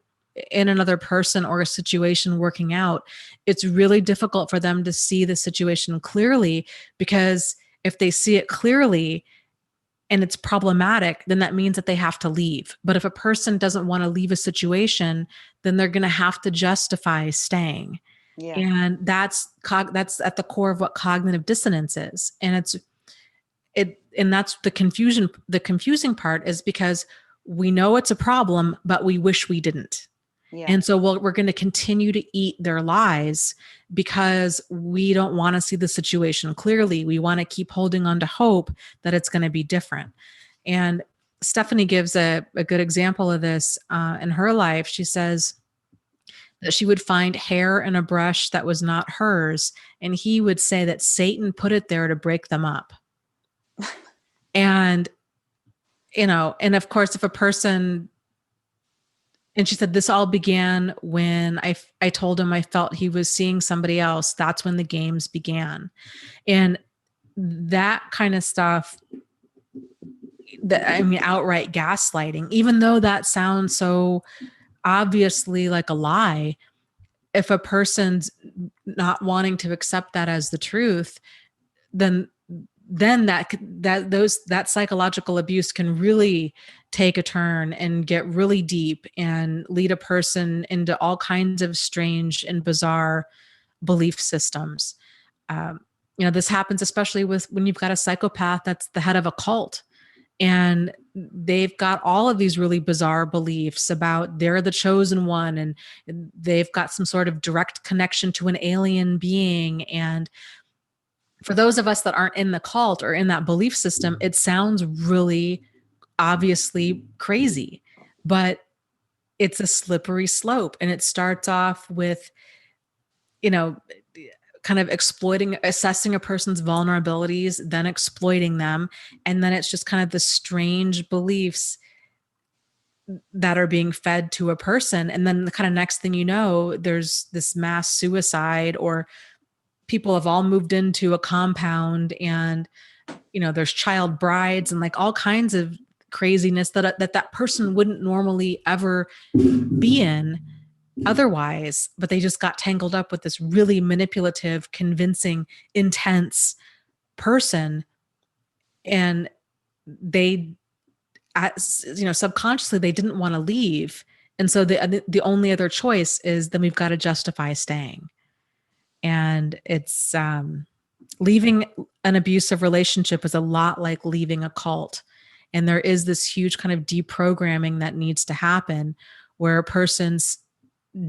another person or a situation working out, it's really difficult for them to see the situation clearly, because if they see it clearly and it's problematic, then that means that they have to leave. But if a person doesn't want to leave a situation, then they're going to have to justify staying. Yeah. And that's at the core of what cognitive dissonance is. And that's the confusion. The confusing part is because we know it's a problem, but we wish we didn't. Yeah. And so we're going to continue to eat their lies because we don't want to see the situation clearly. We want to keep holding on to hope that it's going to be different. And Stephanie gives a good example of this in her life. She says that she would find hair in a brush that was not hers, and he would say that Satan put it there to break them up. And, and of course, if a person... And she said, this all began when I told him I felt he was seeing somebody else. That's when the games began. And that kind of stuff, outright gaslighting, even though that sounds so obviously like a lie, if a person's not wanting to accept that as the truth, then that psychological abuse can really take a turn and get really deep and lead a person into all kinds of strange and bizarre belief systems. This happens especially when you've got a psychopath that's the head of a cult, and they've got all of these really bizarre beliefs about they're the chosen one, and they've got some sort of direct connection to an alien being. And for those of us that aren't in the cult or in that belief system, it sounds really obviously crazy, but it's a slippery slope. And it starts off with, kind of assessing a person's vulnerabilities, then exploiting them. And then it's just kind of the strange beliefs that are being fed to a person. And then the kind of next thing you know, there's this mass suicide, or people have all moved into a compound, and, there's child brides and like all kinds of craziness that person wouldn't normally ever be in otherwise, but they just got tangled up with this really manipulative, convincing, intense person. And they, subconsciously they didn't want to leave. And so the only other choice is then we've got to justify staying. And it's, leaving an abusive relationship is a lot like leaving a cult. And there is this huge kind of deprogramming that needs to happen, where a person's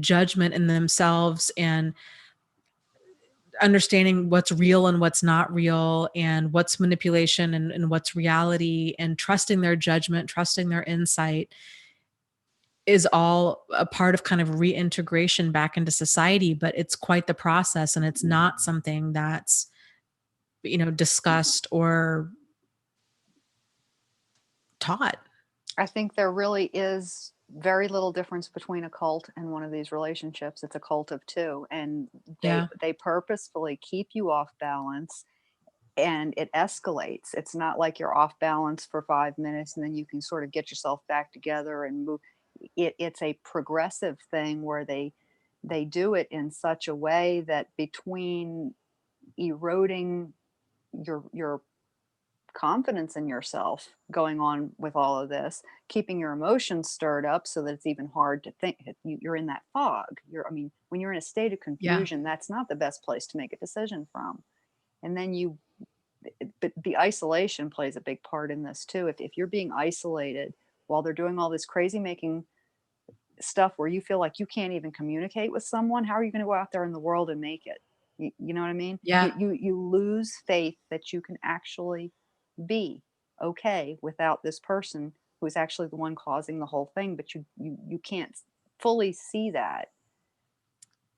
judgment in themselves and understanding what's real and what's not real, and what's manipulation and what's reality, and trusting their judgment, trusting their insight, is all a part of kind of reintegration back into society. But it's quite the process, and it's not something that's, discussed or taught. I think there really is very little difference between a cult and one of these relationships. It's a cult of two, and they purposefully keep you off balance, and it escalates. It's not like you're off balance for 5 minutes and then you can sort of get yourself back together and move. It's a progressive thing where they do it in such a way that between eroding your confidence in yourself, going on with all of this, keeping your emotions stirred up so that it's even hard to think, you're in that fog. When you're in a state of confusion, that's not the best place to make a decision from. And then but the isolation plays a big part in this too. If you're being isolated while they're doing all this crazy making stuff where you feel like you can't even communicate with someone, how are you going to go out there in the world and make it? You know what I mean? Yeah. You lose faith that you can actually be okay without this person who is actually the one causing the whole thing, but you can't fully see that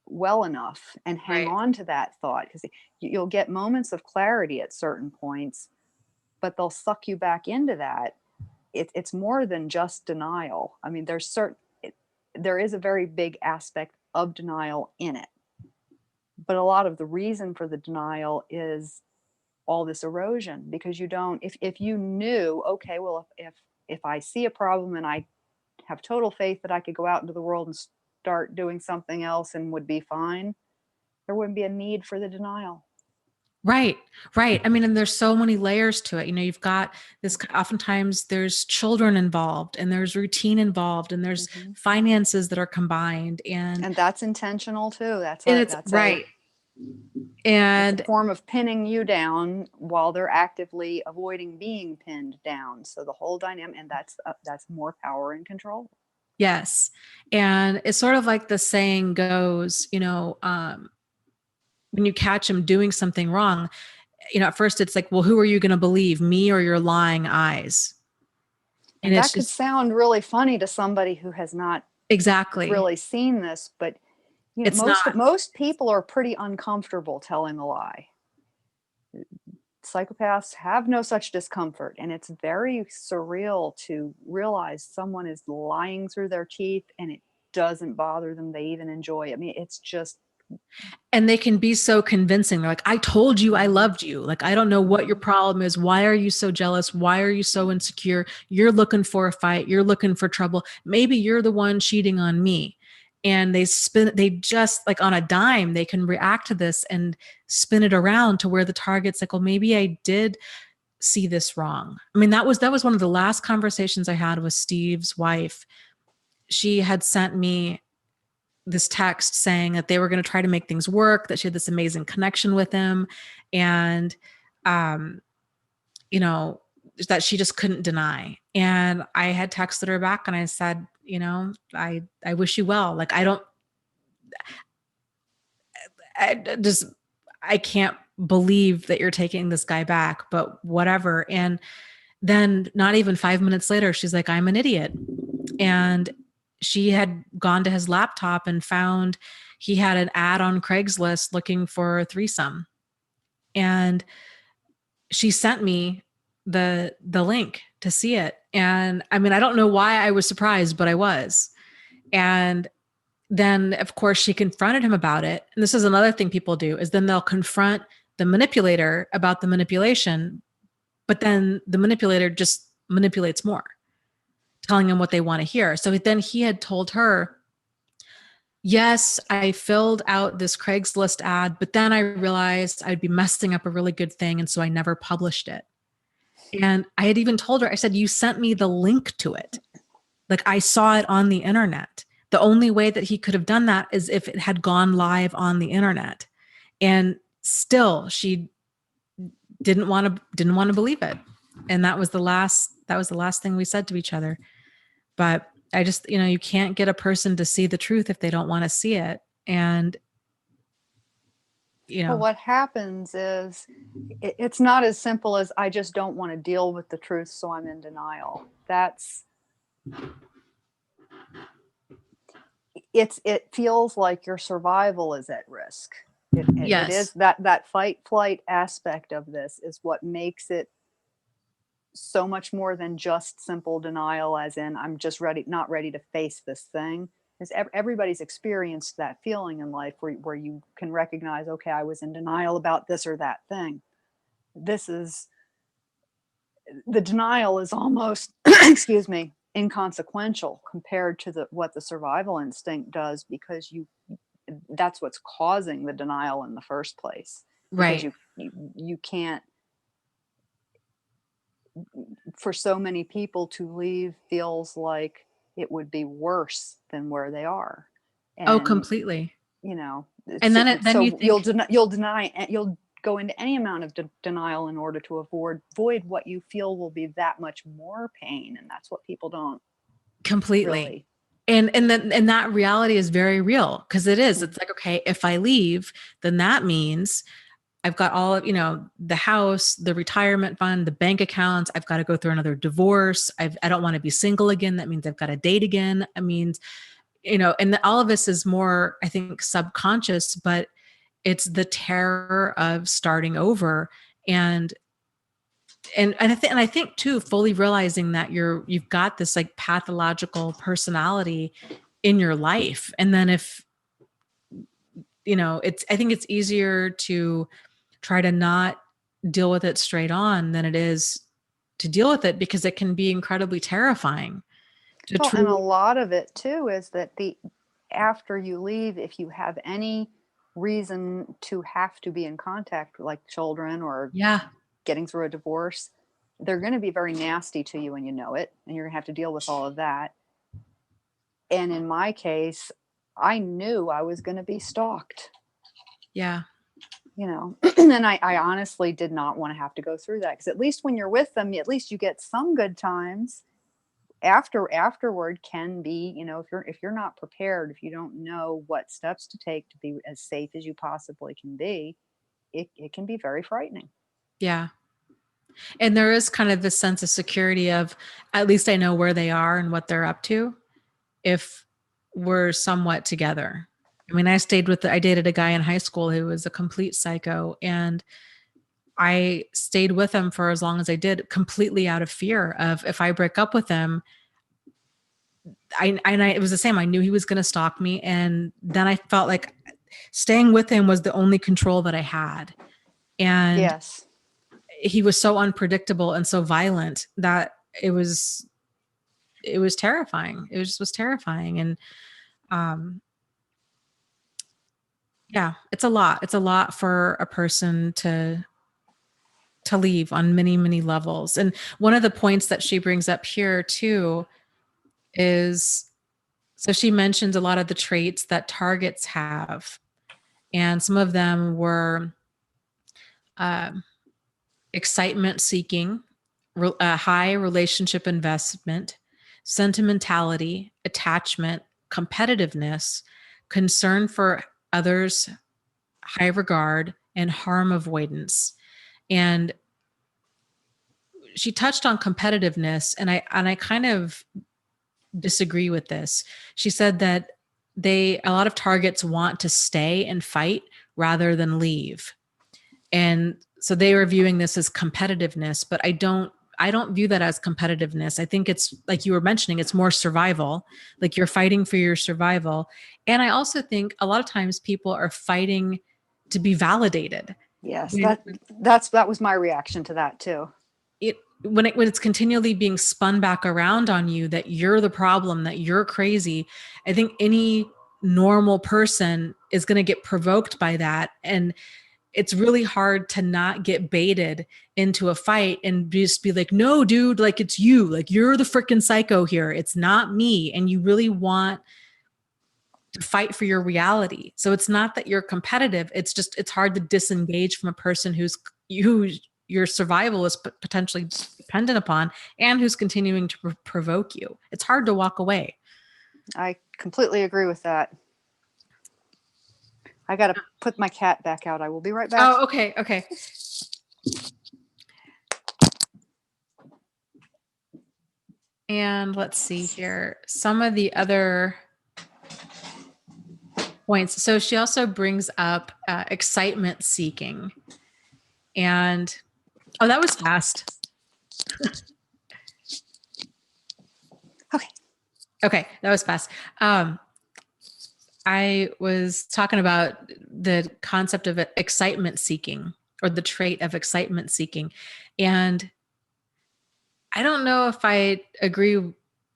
well enough and hang on to that thought, because you'll get moments of clarity at certain points, but they'll suck you back into that. It's more than just denial. I mean, there is a very big aspect of denial in it, but a lot of the reason for the denial is all this erosion, because you don't, if you knew, okay, well, if I see a problem and I have total faith that I could go out into the world and start doing something else and would be fine, there wouldn't be a need for the denial. Right. I mean, and there's so many layers to it. You've got this, oftentimes there's children involved, and there's routine involved, and there's finances that are combined, and that's intentional too. That's right. And it's a form of pinning you down while they're actively avoiding being pinned down. So the whole dynamic, and that's more power and control. Yes. And it's sort of like the saying goes, when you catch them doing something wrong, at first it's like, well, who are you going to believe, me or your lying eyes? And that could sound really funny to somebody who has not exactly really seen this, but most people are pretty uncomfortable telling a lie. Psychopaths have no such discomfort, and it's very surreal to realize someone is lying through their teeth and it doesn't bother them. They even enjoy it. I mean, it's just... And they can be so convincing. They're like, I told you I loved you. Like, I don't know what your problem is. Why are you so jealous? Why are you so insecure? You're looking for a fight. You're looking for trouble. Maybe you're the one cheating on me. And they just like on a dime, they can react to this and spin it around to where the target's like, well, maybe I did see this wrong. I mean, that was one of the last conversations I had with Steve's wife. She had sent me this text saying that they were going to try to make things work, that she had this amazing connection with him. And, that she just couldn't deny. And I had texted her back and I said, I wish you well. Like, I can't believe that you're taking this guy back, but whatever. And then not even 5 minutes later, she's like, I'm an idiot. And she had gone to his laptop and found he had an ad on Craigslist looking for a threesome. And she sent me the link to see it. And I mean, I don't know why I was surprised, but I was. And then of course she confronted him about it. And this is another thing people do, is then they'll confront the manipulator about the manipulation, but then the manipulator just manipulates more, telling them what they want to hear. So then he had told her, yes, I filled out this Craigslist ad, but then I realized I'd be messing up a really good thing. And so I never published it. And I had even told her, I said, you sent me the link to it. Like, I saw it on the internet. The only way that he could have done that is if it had gone live on the internet. And still she didn't want to believe it. And that was the last thing we said to each other. But I just, you can't get a person to see the truth if they don't want to see it. And, But what happens is it's not as simple as I just don't want to deal with the truth, so I'm in denial. It feels like your survival is at risk. Yes. It is that fight flight aspect of this is what makes it so much more than just simple denial, as in I'm just not ready to face this thing. Because everybody's experienced that feeling in life where you can recognize, okay, I was in denial about this or that thing. The denial is almost, excuse me, inconsequential compared to what the survival instinct does, because that's what's causing the denial in the first place. Right. Because you can't, for so many people to leave feels like it would be worse than where they are. And, completely. And then you think you'll go into any amount of denial in order to avoid what you feel will be that much more pain. And that's what people don't completely. Really. And that reality is very real, because it is. It's like, okay, if I leave, then that means I've got all of, the house, the retirement fund, the bank accounts. I've got to go through another divorce. I don't want to be single again. That means I've got to date again. I mean, and all of this is more, I think, subconscious, but it's the terror of starting over. And I think too, fully realizing that you've got this like pathological personality in your life. And then if, I think it's easier to try to not deal with it straight on than it is to deal with it, because it can be incredibly terrifying. And a lot of it too is that after you leave, if you have any reason to have to be in contact, like children or getting through a divorce, they're going to be very nasty to you, and you know it, and you're going to have to deal with all of that. And in my case, I knew I was going to be stalked. Yeah. And I honestly did not want to have to go through that, because at least when you're with them, at least you get some good times. Afterward can be, if you're not prepared, if you don't know what steps to take to be as safe as you possibly can be, it can be very frightening. Yeah. And there is kind of this sense of security of, at least I know where they are and what they're up to if we're somewhat together. I mean, I dated a guy in high school who was a complete psycho, and I stayed with him for as long as I did, completely out of fear of, if I break up with him, it was the same. I knew he was going to stalk me. And then I felt like staying with him was the only control that I had. And yes, he was so unpredictable and so violent that it was terrifying. It just was terrifying. And, it's a lot. It's a lot for a person to leave on many, many levels. And one of the points that she brings up here too is, so she mentioned a lot of the traits that targets have. And some of them were excitement seeking, high relationship investment, sentimentality, attachment, competitiveness, concern for others, high regard, and harm avoidance. And she touched on competitiveness, and I kind of disagree with this. She said that a lot of targets want to stay and fight rather than leave. And so they were viewing this as competitiveness, but I don't view that as competitiveness. I think it's like you were mentioning, it's more survival, like you're fighting for your survival. And I also think a lot of times people are fighting to be validated. Yes, that was my reaction to that too. When it's continually being spun back around on you that you're the problem, that you're crazy, I think any normal person is going to get provoked by that. And it's really hard to not get baited into a fight and just be like, no, dude, like it's you, like you're the freaking psycho here. It's not me. And you really want to fight for your reality. So it's not that you're competitive. It's just, it's hard to disengage from a person who your survival is potentially dependent upon and who's continuing to provoke you. It's hard to walk away. I completely agree with that. I got to put my cat back out. I will be right back. Oh, okay. Okay. And let's see here. Some of the other points. So she also brings up excitement seeking. And, oh, that was fast. Okay. That was fast. I was talking about the concept of excitement seeking, or the trait of excitement seeking. And I don't know if I agree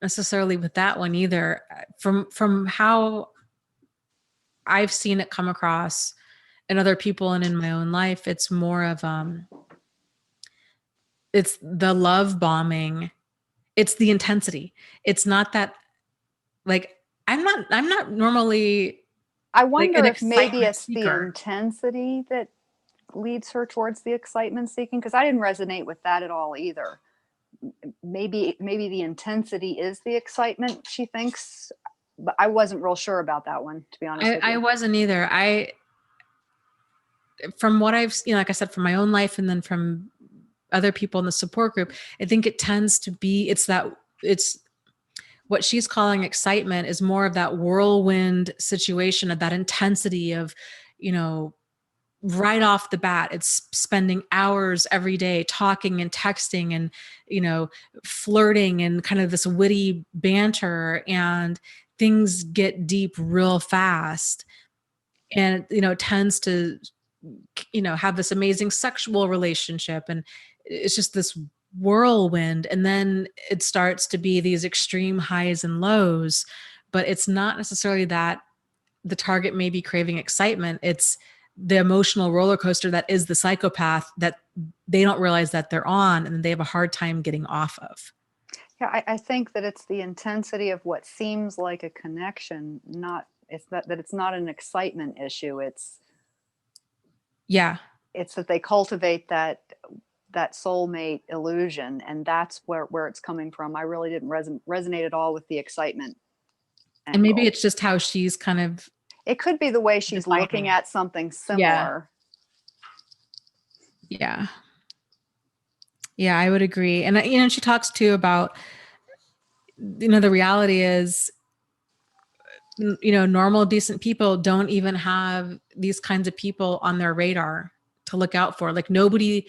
necessarily with that one either. From how I've seen it come across in other people and in my own life, it's more of, it's the love bombing. It's the intensity. It's not that, like, I'm not normally. I wonder if maybe it's seeker. The intensity that leads her towards the excitement seeking, because I didn't resonate with that at all either. Maybe the intensity is the excitement, she thinks, but I wasn't real sure about that one, to be honest with you. I wasn't either. From what I've seen, like I said, from my own life and then from other people in the support group, I think it tends to be, it's what she's calling excitement is more of that whirlwind situation, of that intensity of, right off the bat, it's spending hours every day talking and texting and, flirting and kind of this witty banter, and things get deep real fast. And, it tends to, have this amazing sexual relationship. And it's just this whirlwind. And then it starts to be these extreme highs and lows, but it's not necessarily that the target may be craving excitement. It's the emotional roller coaster that is the psychopath that they don't realize that they're on, and they have a hard time getting off of. Yeah, I think that it's the intensity of what seems like a connection, it's not an excitement issue. It's that they cultivate that soulmate illusion, and that's where it's coming from. I really didn't resonate at all with the excitement. And maybe it's just how she's kind of. It could be the way she's looking at something similar. Yeah, I would agree. And, she talks too about, the reality is, normal, decent people don't even have these kinds of people on their radar to look out for. Like nobody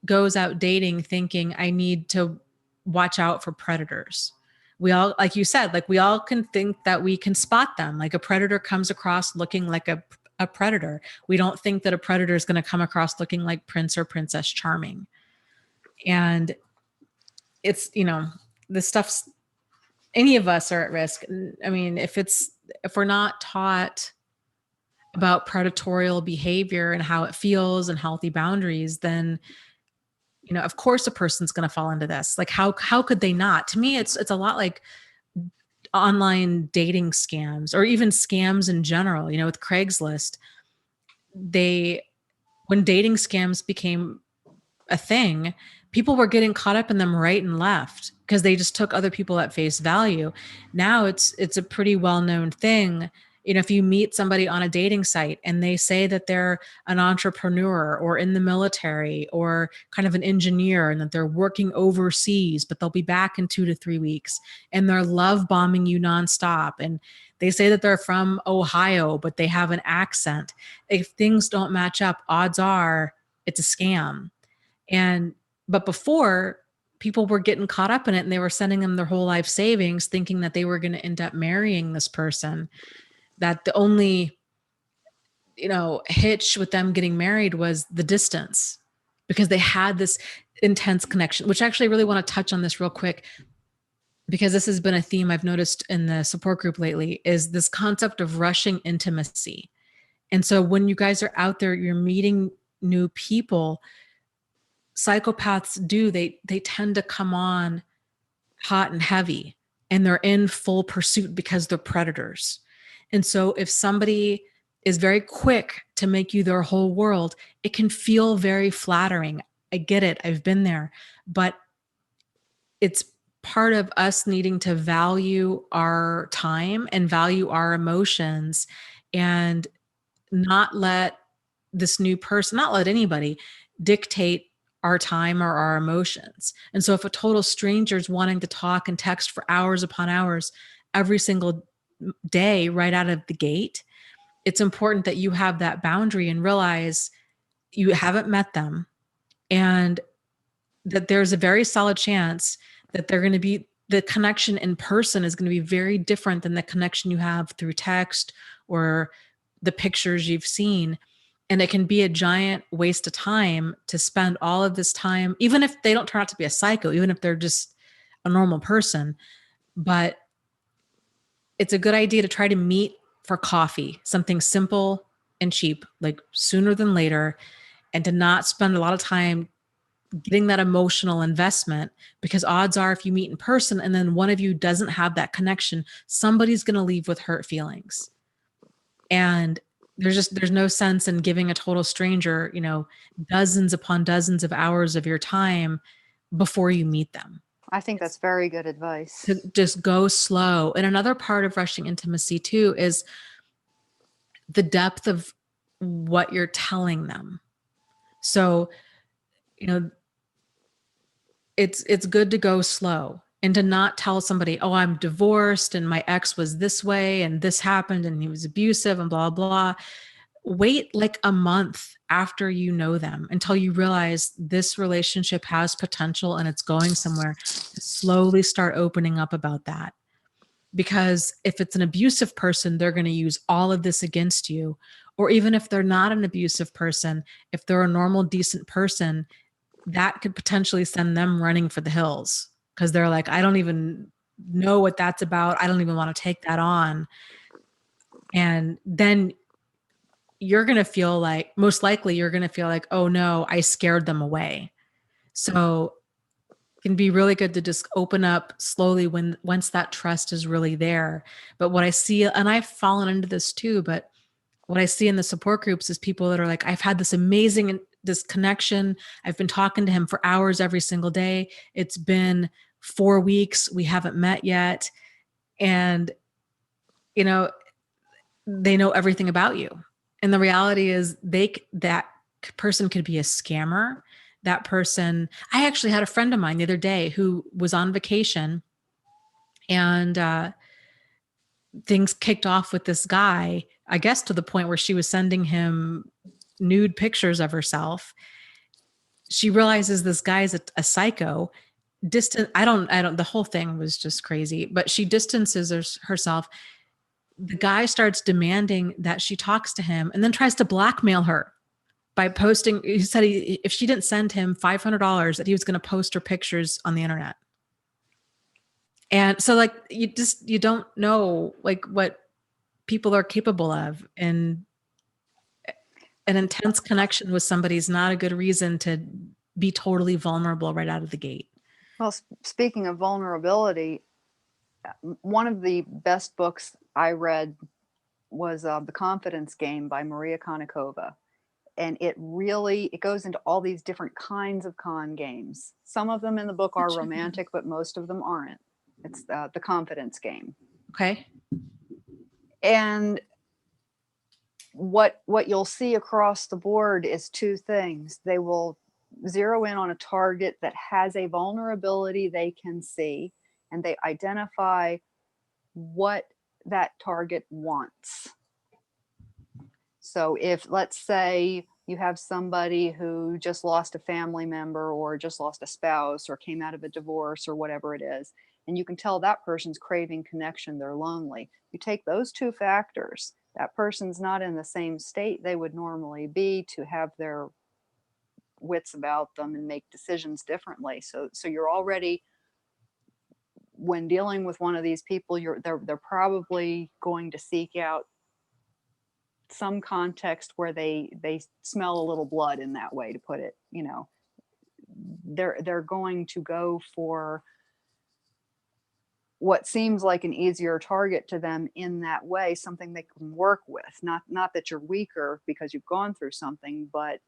goes out dating thinking I need to watch out for predators. We all, like you said, like we all can think that we can spot them. Like a predator comes across looking like a predator. We don't think that a predator is going to come across looking like Prince or Princess Charming. And it's, this stuff's, any of us are at risk. I mean, if we're not taught about predatorial behavior and how it feels and healthy boundaries, then, of course a person's going to fall into this. Like how could they not? To me, it's a lot like online dating scams, or even scams in general, with Craigslist. When dating scams became a thing, people were getting caught up in them right and left because they just took other people at face value. Now it's a pretty well-known thing. if you meet somebody on a dating site and they say that they're an entrepreneur or in the military or kind of an engineer and that they're working overseas, but they'll be back in 2 to 3 weeks, and they're love bombing you nonstop, and they say that they're from Ohio, but they have an accent. If things don't match up, odds are it's a scam. But before, people were getting caught up in it and they were sending them their whole life savings thinking that they were going to end up marrying this person, that the only, hitch with them getting married was the distance, because they had this intense connection, which actually I really want to touch on this real quick, because this has been a theme I've noticed in the support group lately, is this concept of rushing intimacy. And so when you guys are out there, you're meeting new people, psychopaths they tend to come on hot and heavy, and they're in full pursuit because they're predators. And so if somebody is very quick to make you their whole world, it can feel very flattering. I get it. I've been there. But it's part of us needing to value our time and value our emotions, and not let this new person, not let anybody dictate our time or our emotions. And so if a total stranger is wanting to talk and text for hours upon hours every single day right out of the gate, it's important that you have that boundary and realize you haven't met them, and that there's a very solid chance that they're going to be, the connection in person is going to be very different than the connection you have through text or the pictures you've seen. And it can be a giant waste of time to spend all of this time, even if they don't turn out to be a psycho, even if they're just a normal person. But it's a good idea to try to meet for coffee, something simple and cheap, like sooner than later, and to not spend a lot of time getting that emotional investment, because odds are if you meet in person and then one of you doesn't have that connection, somebody's going to leave with hurt feelings. And there's no sense in giving a total stranger, dozens upon dozens of hours of your time before you meet them. I think that's very good advice. To just go slow. And another part of rushing intimacy too is the depth of what you're telling them. So, it's good to go slow and to not tell somebody, oh, I'm divorced and my ex was this way and this happened and he was abusive and blah, blah. Wait like a month after you know them until you realize this relationship has potential and it's going somewhere, to slowly start opening up about that. Because if it's an abusive person, they're going to use all of this against you. Or even if they're not an abusive person, if they're a normal, decent person, that could potentially send them running for the hills, because they're like, I don't even know what that's about. I don't even want to take that on. And then you're going to feel like, most likely you're going to feel like, oh no, I scared them away. So it can be really good to just open up slowly once that trust is really there. But what I see, and I've fallen into this too, but what I see in the support groups is people that are like, I've had this amazing, this connection. I've been talking to him for hours every single day. It's been 4 weeks. We haven't met yet. And, they know everything about you. And the reality is that person could be a scammer. That person, I actually had a friend of mine the other day who was on vacation, and things kicked off with this guy, I guess to the point where she was sending him nude pictures of herself. She realizes this guy's a psycho. The whole thing was just crazy, but she distances herself. The guy starts demanding that she talks to him and then tries to blackmail her by posting. He said if she didn't send him $500, that he was going to post her pictures on the internet. And so like, you don't know like what people are capable of, and an intense connection with somebody is not a good reason to be totally vulnerable right out of the gate. Well, speaking of vulnerability, one of the best books I read was The Confidence Game by Maria Konnikova. And it goes into all these different kinds of con games. Some of them in the book are romantic, but most of them aren't. It's The Confidence Game. Okay. And what you'll see across the board is two things. They will zero in on a target that has a vulnerability they can see, and they identify what that target wants. So if, let's say, you have somebody who just lost a family member or just lost a spouse or came out of a divorce or whatever it is, and you can tell that person's craving connection, they're lonely. You take those two factors, that person's not in the same state they would normally be to have their wits about them and make decisions differently. So you're already, when dealing with one of these people, they're probably going to seek out some context where they smell a little blood, in that way to put it. You know, they're going to go for what seems like an easier target to them in that way, something they can work with. Not that you're weaker because you've gone through something, but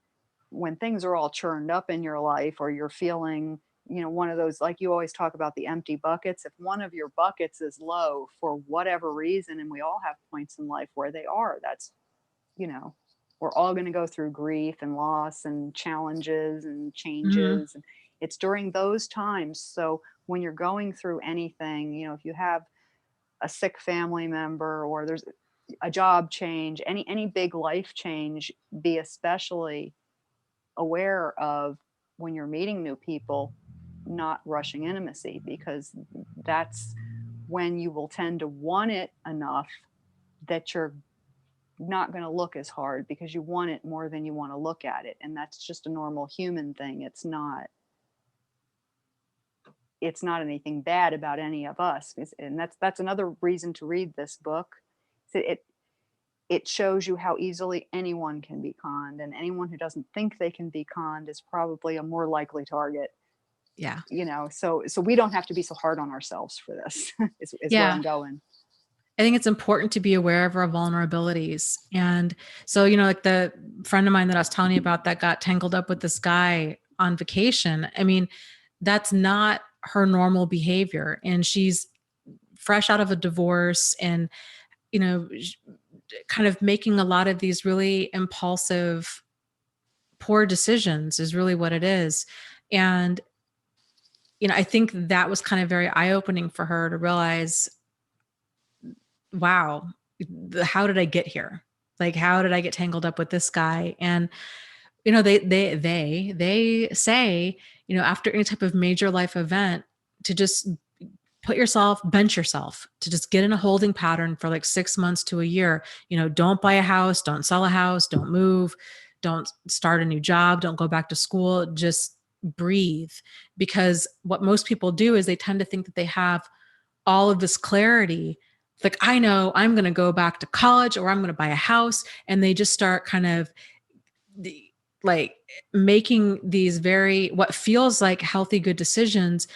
when things are all churned up in your life, or you're feeling, you know, one of those, like you always talk about the empty buckets, if one of your buckets is low for whatever reason, and we all have points in life where they are, that's, you know, we're all going to go through grief and loss and challenges and changes. And it's during those times. So when you're going through anything, you know, if you have a sick family member, or there's a job change, any big life change, be especially aware of, when you're meeting new people, not rushing intimacy, because that's when you will tend to want it enough that you're not going to look as hard, because you want it more than you want to look at it. And that's just a normal human thing. It's not anything bad about any of us. And that's another reason to read this book. It shows you how easily anyone can be conned, and anyone who doesn't think they can be conned is probably a more likely target. Yeah. You know, so we don't have to be so hard on ourselves for this, is where I'm going. I think it's important to be aware of our vulnerabilities. And so, you know, like the friend of mine that I was telling you about that got tangled up with this guy on vacation, I mean, that's not her normal behavior. And she's fresh out of a divorce, and, you know, kind of making a lot of these really impulsive, poor decisions is really what it is. And, you know, I think that was kind of very eye-opening for her to realize, wow, how did I get here? Like, how did I get tangled up with this guy? And, you know, they say, you know, after any type of major life event, to just bench yourself, to just get in a holding pattern for like 6 months to a year. You know, don't buy a house, don't sell a house, don't move, don't start a new job, don't go back to school, just breathe. Because what most people do is they tend to think that they have all of this clarity. Like, I know I'm going to go back to college, or I'm going to buy a house. And they just start kind of like making these what feels like healthy, good decisions,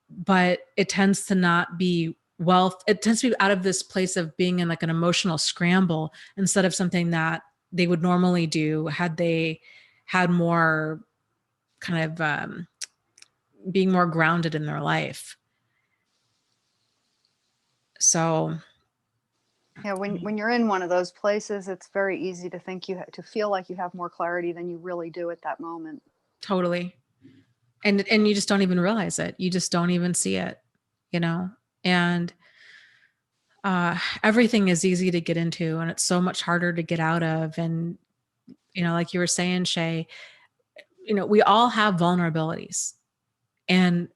but it tends to not be wealth. It tends to be out of this place of being in like an emotional scramble, instead of something that they would normally do had they had more kind of being more grounded in their life. So yeah, when you're in one of those places, it's very easy to think to feel like you have more clarity than you really do at that moment. totally. And you just don't even realize it. You just don't even see it, you know? And everything is easy to get into, and it's so much harder to get out of. And, you know, like you were saying, Shay, you know, we all have vulnerabilities, and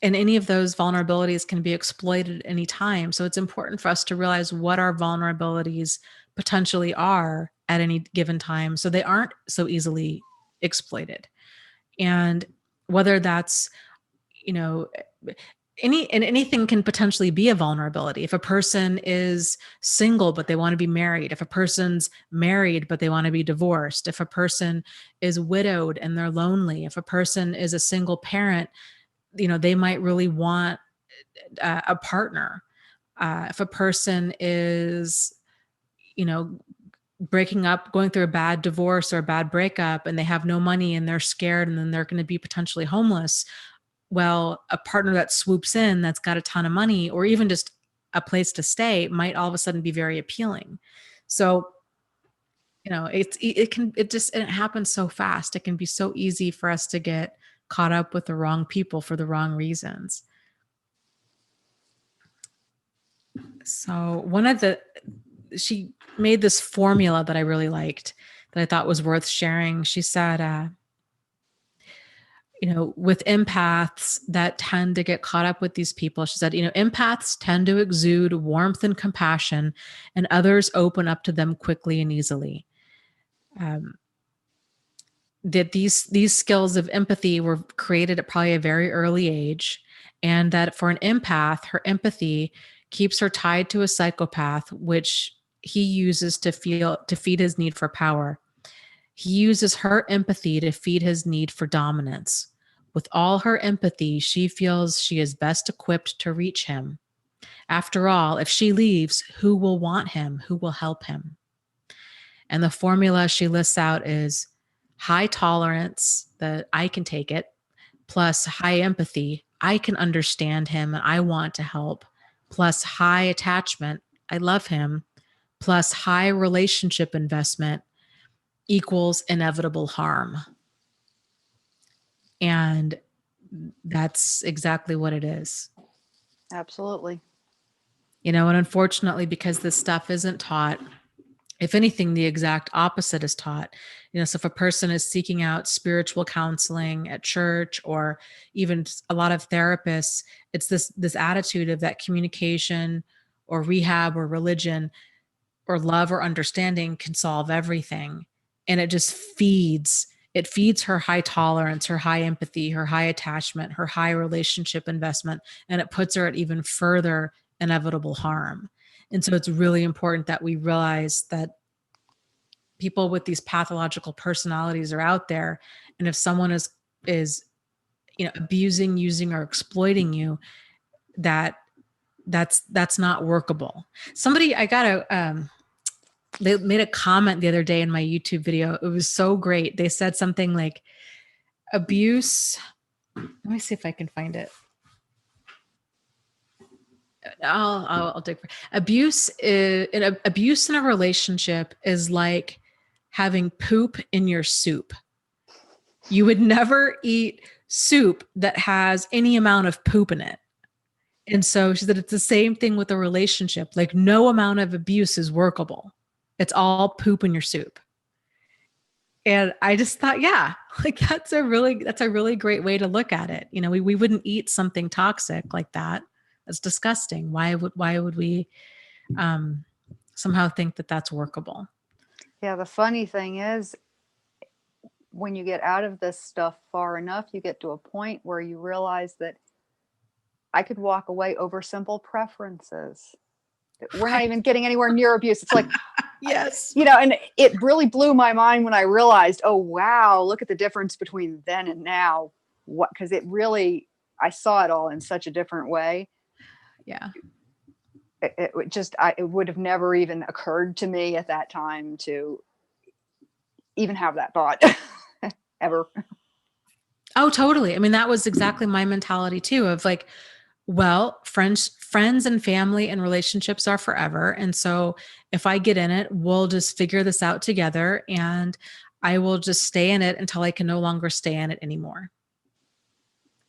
any of those vulnerabilities can be exploited at any time. So it's important for us to realize what our vulnerabilities potentially are at any given time, so they aren't so easily exploited. And whether that's, you know, anything can potentially be a vulnerability. If a person is single but they want to be married, if a person's married but they want to be divorced, if a person is widowed and they're lonely, if a person is a single parent, you know, they might really want a partner. If a person is, you know, breaking up, going through a bad divorce or a bad breakup, and they have no money and they're scared, and then they're going to be potentially homeless. Well, a partner that swoops in, that's got a ton of money, or even just a place to stay, might all of a sudden be very appealing. So it happens so fast. It can be so easy for us to get caught up with the wrong people for the wrong reasons. So she made this formula that I really liked, that I thought was worth sharing. She said, with empaths that tend to get caught up with these people, she said, empaths tend to exude warmth and compassion, and others open up to them quickly and easily. That these skills of empathy were created at probably a very early age, and that for an empath, her empathy keeps her tied to a psychopath, which he uses to feed his need for power. He uses her empathy to feed his need for dominance. With all her empathy, she feels she is best equipped to reach him. After all, if she leaves, who will want him? Who will help him? And the formula she lists out is high tolerance, that I can take it, plus high empathy, I can understand him and I want to help, plus high attachment, I love him, plus high relationship investment equals inevitable harm. And that's exactly what it is. Absolutely. And unfortunately, because this stuff isn't taught, if anything, the exact opposite is taught. So if a person is seeking out spiritual counseling at church, or even a lot of therapists, it's this attitude of that communication or rehab or religion or love or understanding can solve everything. And it just feeds her high tolerance, her high empathy, her high attachment, her high relationship investment, and it puts her at even further inevitable harm. And so it's really important that we realize that people with these pathological personalities are out there. And if someone is abusing, using, or exploiting you, that's not workable. They made a comment the other day in my YouTube video. It was so great. They said something like, abuse. Let me see if I can find it. I'll dig for abuse. Abuse in a relationship is like having poop in your soup. You would never eat soup that has any amount of poop in it. And so she said it's the same thing with a relationship. Like, no amount of abuse is workable. It's all poop in your soup. And I just thought, yeah, like that's a really great way to look at it. We wouldn't eat something toxic like that. That's disgusting. Why would we somehow think that that's workable? Yeah, the funny thing is, when you get out of this stuff far enough, you get to a point where you realize that I could walk away over simple preferences. We're not even getting anywhere near abuse. It's like, yes. And it really blew my mind when I realized, oh, wow, look at the difference between then and now. Because I saw it all in such a different way. Yeah. It would have never even occurred to me at that time to even have that thought ever. Oh, totally. I mean, that was exactly my mentality too, of like, well, friends and family and relationships are forever. And so if I get in it, we'll just figure this out together, and I will just stay in it until I can no longer stay in it anymore.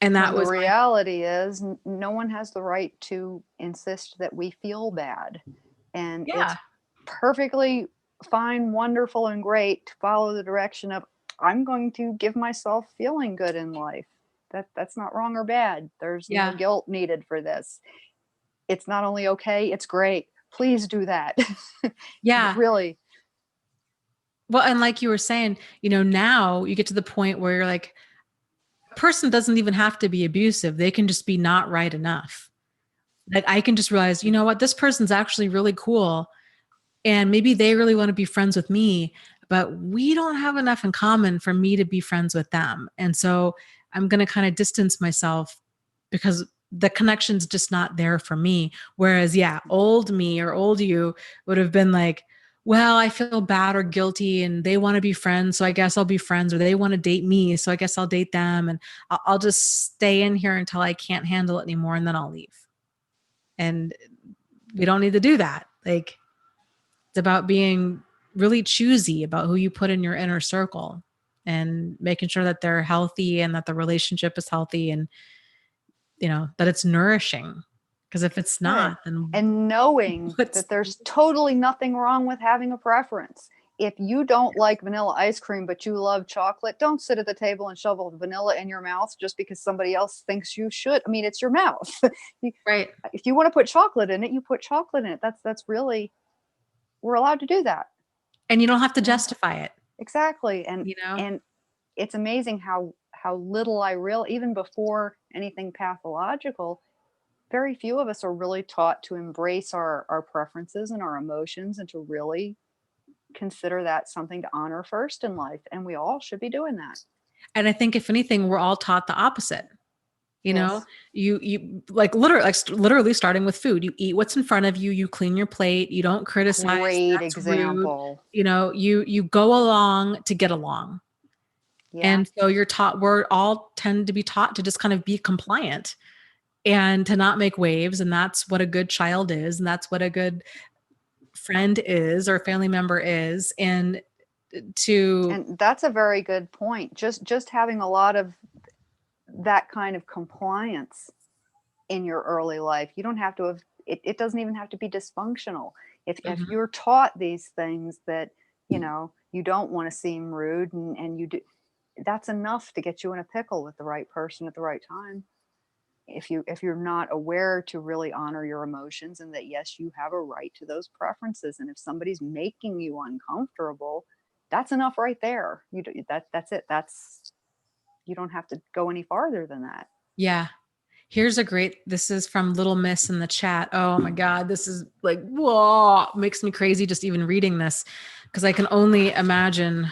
And that was the reality is no one has the right to insist that we feel bad. And it's perfectly fine, wonderful, and great to follow the direction of, I'm going to give myself feeling good in life. That's not wrong or bad. There's no guilt needed for this. It's not only okay, it's great. Please do that. Yeah. Really. Well, and like you were saying, now you get to the point where you're like, a person doesn't even have to be abusive. They can just be not right enough. Like, I can just realize, you know what, this person's actually really cool. And maybe they really want to be friends with me, but we don't have enough in common for me to be friends with them. And so I'm going to kind of distance myself because the connection's just not there for me. Whereas, old me or old you would have been like, well, I feel bad or guilty and they want to be friends, so I guess I'll be friends, or they want to date me, so I guess I'll date them. And I'll just stay in here until I can't handle it anymore, and then I'll leave. And we don't need to do that. Like, it's about being really choosy about who you put in your inner circle, and making sure that they're healthy and that the relationship is healthy, and, that it's nourishing. Because if it's Good. not, then And knowing that there's totally nothing wrong with having a preference. If you don't like vanilla ice cream, but you love chocolate, don't sit at the table and shovel vanilla in your mouth just because somebody else thinks you should. I mean, it's your mouth. right. If you want to put chocolate in it, you put chocolate in it. That's really, we're allowed to do that. And you don't have to Yeah. justify it. Exactly. And it's amazing how little even before anything pathological, very few of us are really taught to embrace our preferences and our emotions, and to really consider that something to honor first in life. And we all should be doing that. And I think if anything, we're all taught the opposite. Yes. You literally starting with food. You eat what's in front of you. You clean your plate. You don't criticize. Great That's rude. example. You go along to get along. Yeah. And so we're all tend to be taught to just kind of be compliant and to not make waves. And that's what a good child is. And that's what a good friend is, or family member is. And that's a very good point. Just having a lot of that kind of compliance in your early life. You don't have to have it doesn't even have to be dysfunctional. If you're taught these things that, you don't want to seem rude, and you do, that's enough to get you in a pickle with the right person at the right time. If you're not aware to really honor your emotions, and that yes, you have a right to those preferences, and if somebody's making you uncomfortable, that's enough right there. That's it. You don't have to go any farther than that. yeah. This is from Little Miss in the chat. Oh my God. This is like, whoa, makes me crazy just even reading this, because I can only imagine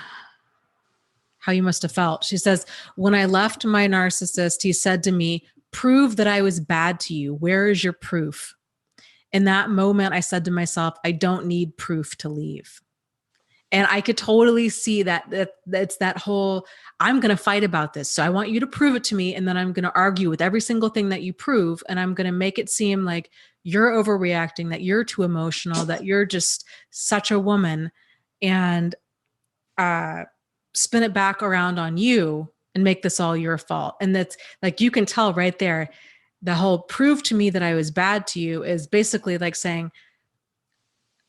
how you must have felt. She says, when I left my narcissist, he said to me, prove that I was bad to you. Where is your proof? In that moment, I said to myself, I don't need proof to leave. And I could totally see that's that whole, I'm going to fight about this. So I want you to prove it to me. And then I'm going to argue with every single thing that you prove. And I'm going to make it seem like you're overreacting, that you're too emotional, that you're just such a woman, and spin it back around on you and make this all your fault. And that's like, you can tell right there, the whole prove to me that I was bad to you is basically like saying,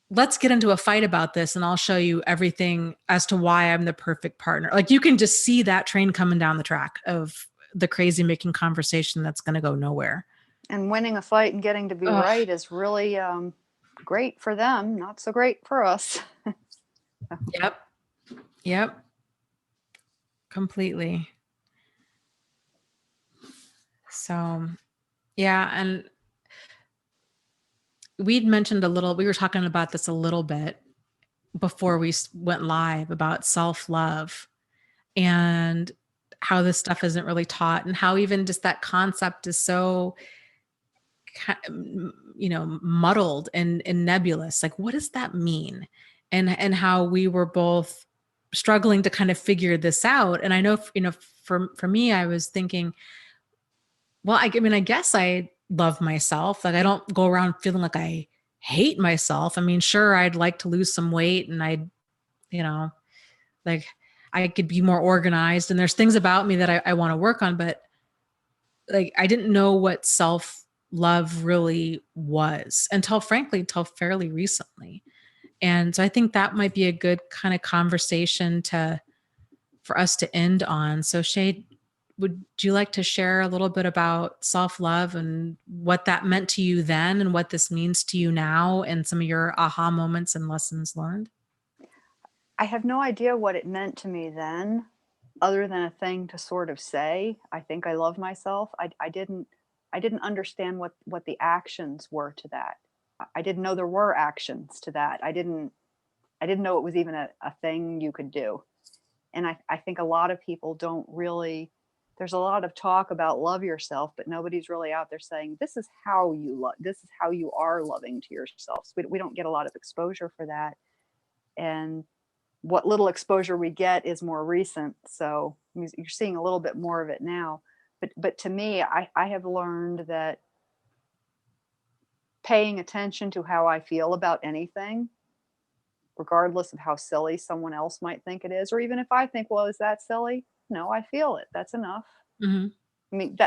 let's get into a fight about this and I'll show you everything as to why I'm the perfect partner. Like, you can just see that train coming down the track of the crazy making conversation that's going to go nowhere. And winning a fight and getting to be right is really great for them, not so great for us. Yep. Completely. So, yeah. And we were talking about this a little bit before we went live about self-love and how this stuff isn't really taught, and how even just that concept is so, muddled and nebulous. Like, what does that mean? And how we were both struggling to kind of figure this out. And I know, for me, I was thinking, well, I guess I love myself. Like, I don't go around feeling like I hate myself. I mean, sure, I'd like to lose some weight, and like, I could be more organized, and there's things about me that I want to work on, but like, I didn't know what self-love really was until fairly recently. And so I think that might be a good kind of conversation for us to end on. So Shay, would you like to share a little bit about self-love and what that meant to you then and what this means to you now, and some of your aha moments and lessons learned? I have no idea what it meant to me then, other than a thing to sort of say, I think I love myself. I didn't understand what the actions were to that. I didn't know there were actions to that. I didn't know it was even a thing you could do. And I think a lot of people don't really, there's a lot of talk about love yourself, but nobody's really out there saying, this is how you love, this is how you are loving to yourself. So we don't get a lot of exposure for that. And what little exposure we get is more recent. So you're seeing a little bit more of it now. But to me, I have learned that paying attention to how I feel about anything regardless of how silly someone else might think it is, or even if I think, well, is that silly? No, I feel it. That's enough. Hmm. I mean,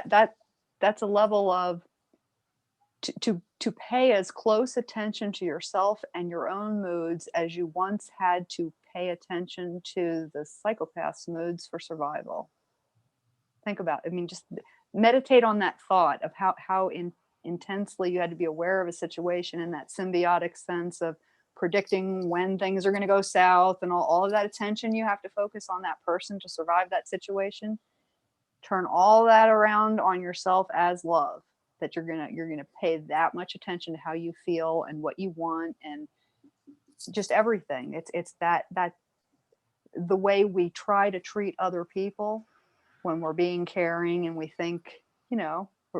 that's a level of to pay as close attention to yourself and your own moods as you once had to pay attention to the psychopath's moods for survival. Think about it. I mean, just meditate on that thought of how intensely you had to be aware of a situation in that symbiotic sense of predicting when things are going to go south, and all of that attention you have to focus on that person to survive that situation. Turn all that around on yourself as love, that you're gonna pay that much attention to how you feel and what you want and just everything. It's that the way we try to treat other people when we're being caring and we think,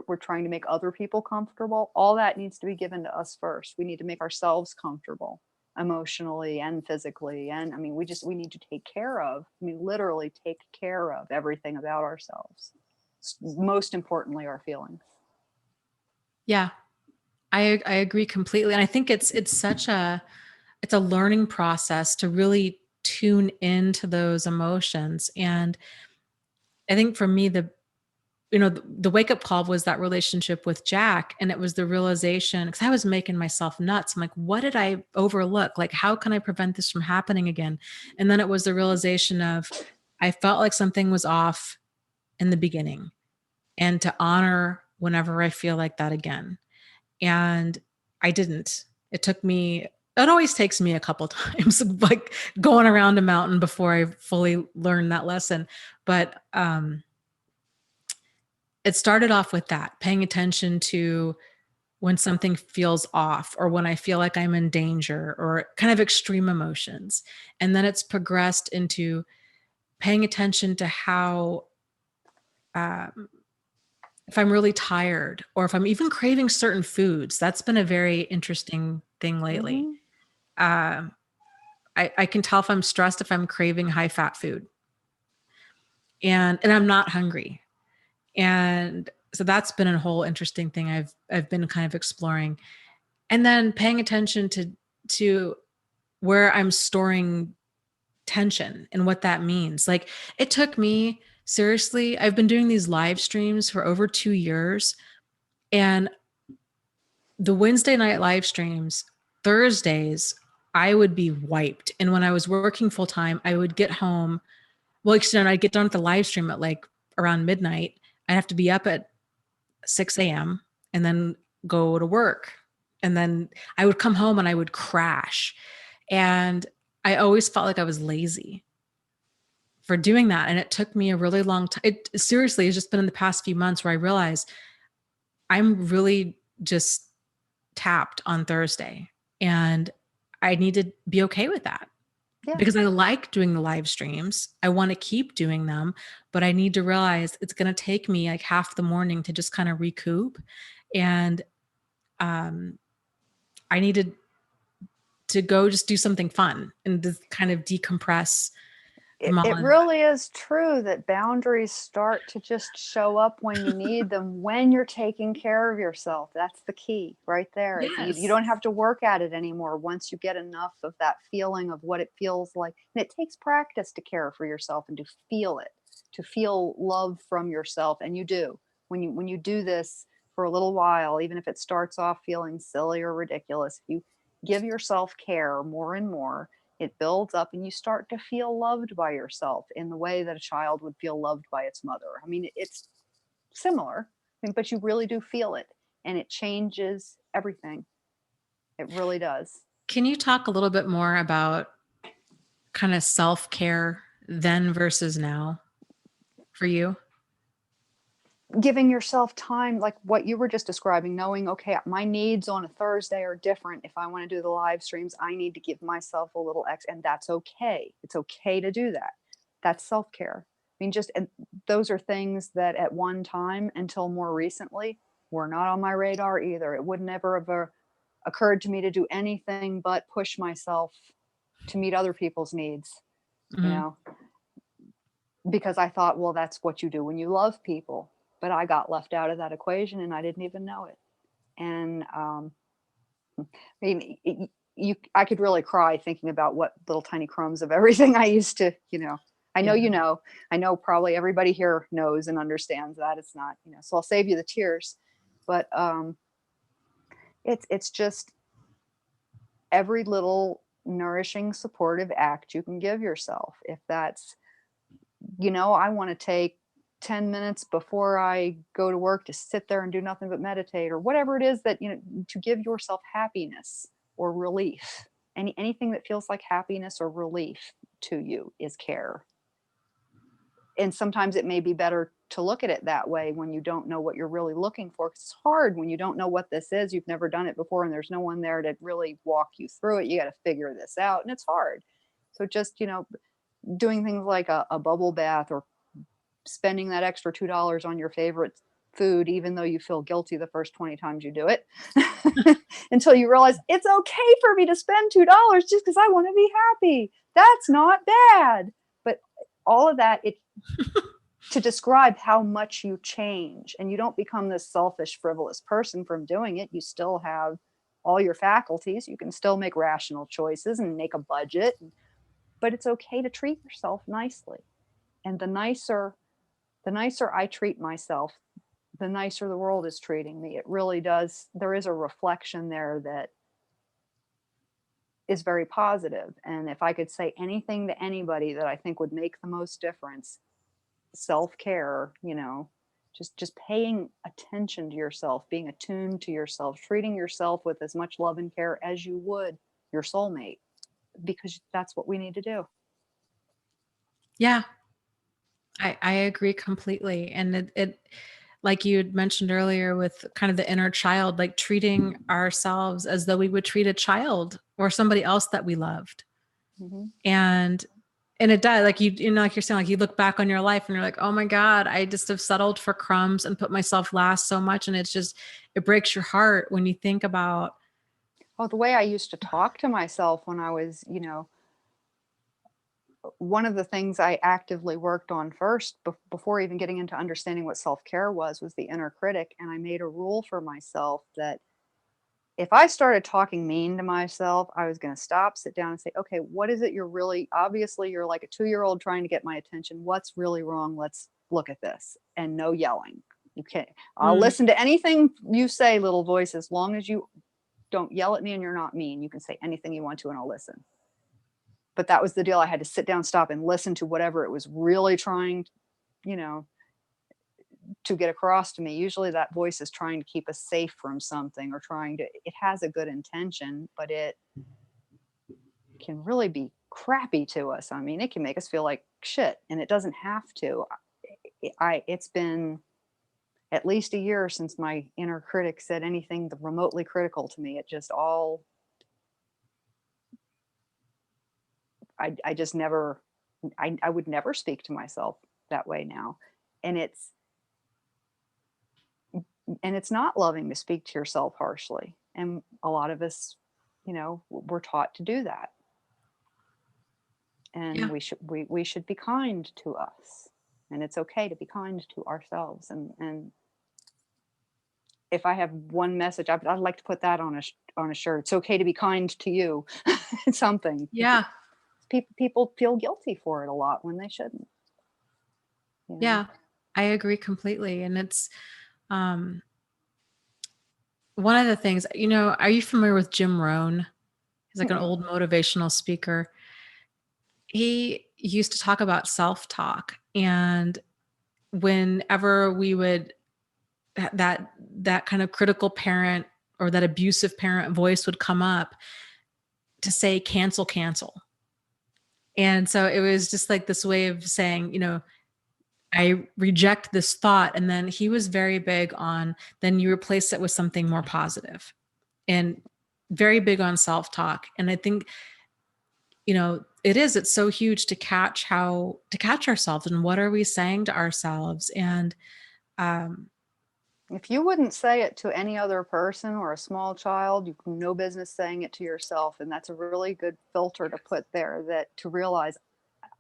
we're trying to make other people comfortable, all that needs to be given to us first. We need to make ourselves comfortable emotionally and physically. And I mean, we need to take care of, literally take care of everything about ourselves. Most importantly, our feelings. Yeah, I agree completely. And I think it's a learning process to really tune into those emotions. And I think for me, the wake up call was that relationship with Jack. And it was the realization, because I was making myself nuts. I'm like, what did I overlook? Like, how can I prevent this from happening again? And then it was the realization of, I felt like something was off in the beginning, and to honor whenever I feel like that again. And I didn't. It always takes me a couple times, like going around a mountain before I fully learn that lesson. But it started off with that, paying attention to when something feels off, or when I feel like I'm in danger, or kind of extreme emotions. And then it's progressed into paying attention to how, um, if I'm really tired, or if I'm even craving certain foods. That's been a very interesting thing lately. Mm-hmm. Um, I can tell if I'm stressed, if I'm craving high fat food, and I'm not hungry. And so that's been a whole interesting thing I've been kind of exploring. And then paying attention to where I'm storing tension and what that means. Like, it took me, seriously, I've been doing these live streams for over 2 years, and the Wednesday night live streams, Thursdays, I would be wiped. And when I was working full time, I would get home. Well, I'd get done with the live stream at like around midnight. I'd have to be up at 6 a.m. and then go to work. And then I would come home and I would crash. And I always felt like I was lazy for doing that. And it took me a really long time. It seriously has just been in the past few months where I realized I'm really just tapped on Thursday, and I need to be okay with that, Yeah. because I like doing the live streams. I want to keep doing them, but I need to realize it's going to take me like half the morning to just kind of recoup. And I needed to go just do something fun and just kind of decompress from all It of that. really is true that boundaries start to just show up when you need them, when you're taking care of yourself. That's the key right there. You Yes. don't have to work at it anymore once you get enough of that feeling of what it feels like. And it takes practice to care for yourself and to feel it, to feel love from yourself. And you do. When you do this for a little while, even if it starts off feeling silly or ridiculous, if you give yourself care more and more, it builds up and you start to feel loved by yourself in the way that a child would feel loved by its mother. I mean, it's similar, but you really do feel it, and it changes everything. It really does. Can you talk a little bit more about kind of self-care then versus now for you? Giving yourself time, like what you were just describing, knowing, okay, my needs on a Thursday are different. If I want to do the live streams, I need to give myself a little X, and that's okay. It's okay to do that. That's self-care. And those are things that at one time until more recently were not on my radar either. It would never have occurred to me to do anything but push myself to meet other people's needs, you Mm-hmm. know, because I thought, well, that's what you do when you love people. But I got left out of that equation and I didn't even know it. And I mean, I could really cry thinking about what little tiny crumbs of everything I used to, I know, Yeah. I know probably everybody here knows and understands that it's not, so I'll save you the tears. But it's just every little nourishing, supportive act you can give yourself. If that's, I want to take 10 minutes before I go to work to sit there and do nothing but meditate, or whatever it is that, to give yourself happiness or relief. Anything that feels like happiness or relief to you is care. And sometimes it may be better to look at it that way when you don't know what you're really looking for. 'Cause it's hard when you don't know what this is. You've never done it before, and there's no one there to really walk you through it. You got to figure this out, and it's hard. So just, doing things like a bubble bath, or spending that extra $2 on your favorite food, even though you feel guilty the first 20 times you do it, until you realize it's okay for me to spend $2 just because I want to be happy. That's not bad. But all of that, to describe how much you change, and you don't become this selfish, frivolous person from doing it. You still have all your faculties. You can still make rational choices and make a budget, but it's okay to treat yourself nicely. And the nicer I treat myself, the nicer the world is treating me. It really does. There is a reflection there that is very positive. And if I could say anything to anybody that I think would make the most difference, self-care, just paying attention to yourself, being attuned to yourself, treating yourself with as much love and care as you would your soulmate, because that's what we need to do. Yeah. I agree completely. And it, like you had mentioned earlier with kind of the inner child, like treating ourselves as though we would treat a child or somebody else that we loved. Hmm. And it does, like like you're saying, like you look back on your life and you're like, oh my God, I just have settled for crumbs and put myself last so much. And it breaks your heart when you think about, Oh, the way I used to talk to myself when I was, one of the things I actively worked on first, before even getting into understanding what self-care was the inner critic. And I made a rule for myself that if I started talking mean to myself, I was going to stop, sit down, and say, okay, what is it you're really, obviously, you're like a 2-year-old trying to get my attention. What's really wrong? Let's look at this. And no yelling. You can't, I'll mm, listen to anything you say, little voice, as long as you don't yell at me and you're not mean. You can say anything you want to, and I'll listen. But that was the deal. I had to sit down, stop, and listen to whatever it was really trying, you know, to get across to me. Usually that voice is trying to keep us safe from something, or it has a good intention, but it can really be crappy to us. I mean, it can make us feel like shit, and it doesn't have to. It's been at least a year since my inner critic said anything remotely critical to me. It just all, I just never, I would never speak to myself that way now. And it's not loving to speak to yourself harshly. And a lot of us, we're taught to do that. And yeah, we should be kind to us. And it's okay to be kind to ourselves. And if I have one message, I'd like to put that on a shirt. It's okay to be kind to you. Something. yeah, People feel guilty for it a lot when they shouldn't. You know. yeah, I agree completely. And it's, um, one of the things, are you familiar with Jim Rohn? He's like an Mm-mm. old motivational speaker. He used to talk about self-talk, and whenever we would that kind of critical parent or that abusive parent voice would come up to say cancel. And so it was just like this way of saying, I reject this thought. And then he was very big on, then you replace it with something more positive, and very big on self-talk. And I think, it's so huge to catch ourselves and what are we saying to ourselves. And um, If you wouldn't say it to any other person or a small child, you have no business saying it to yourself. And that's a really good filter to put there, that to realize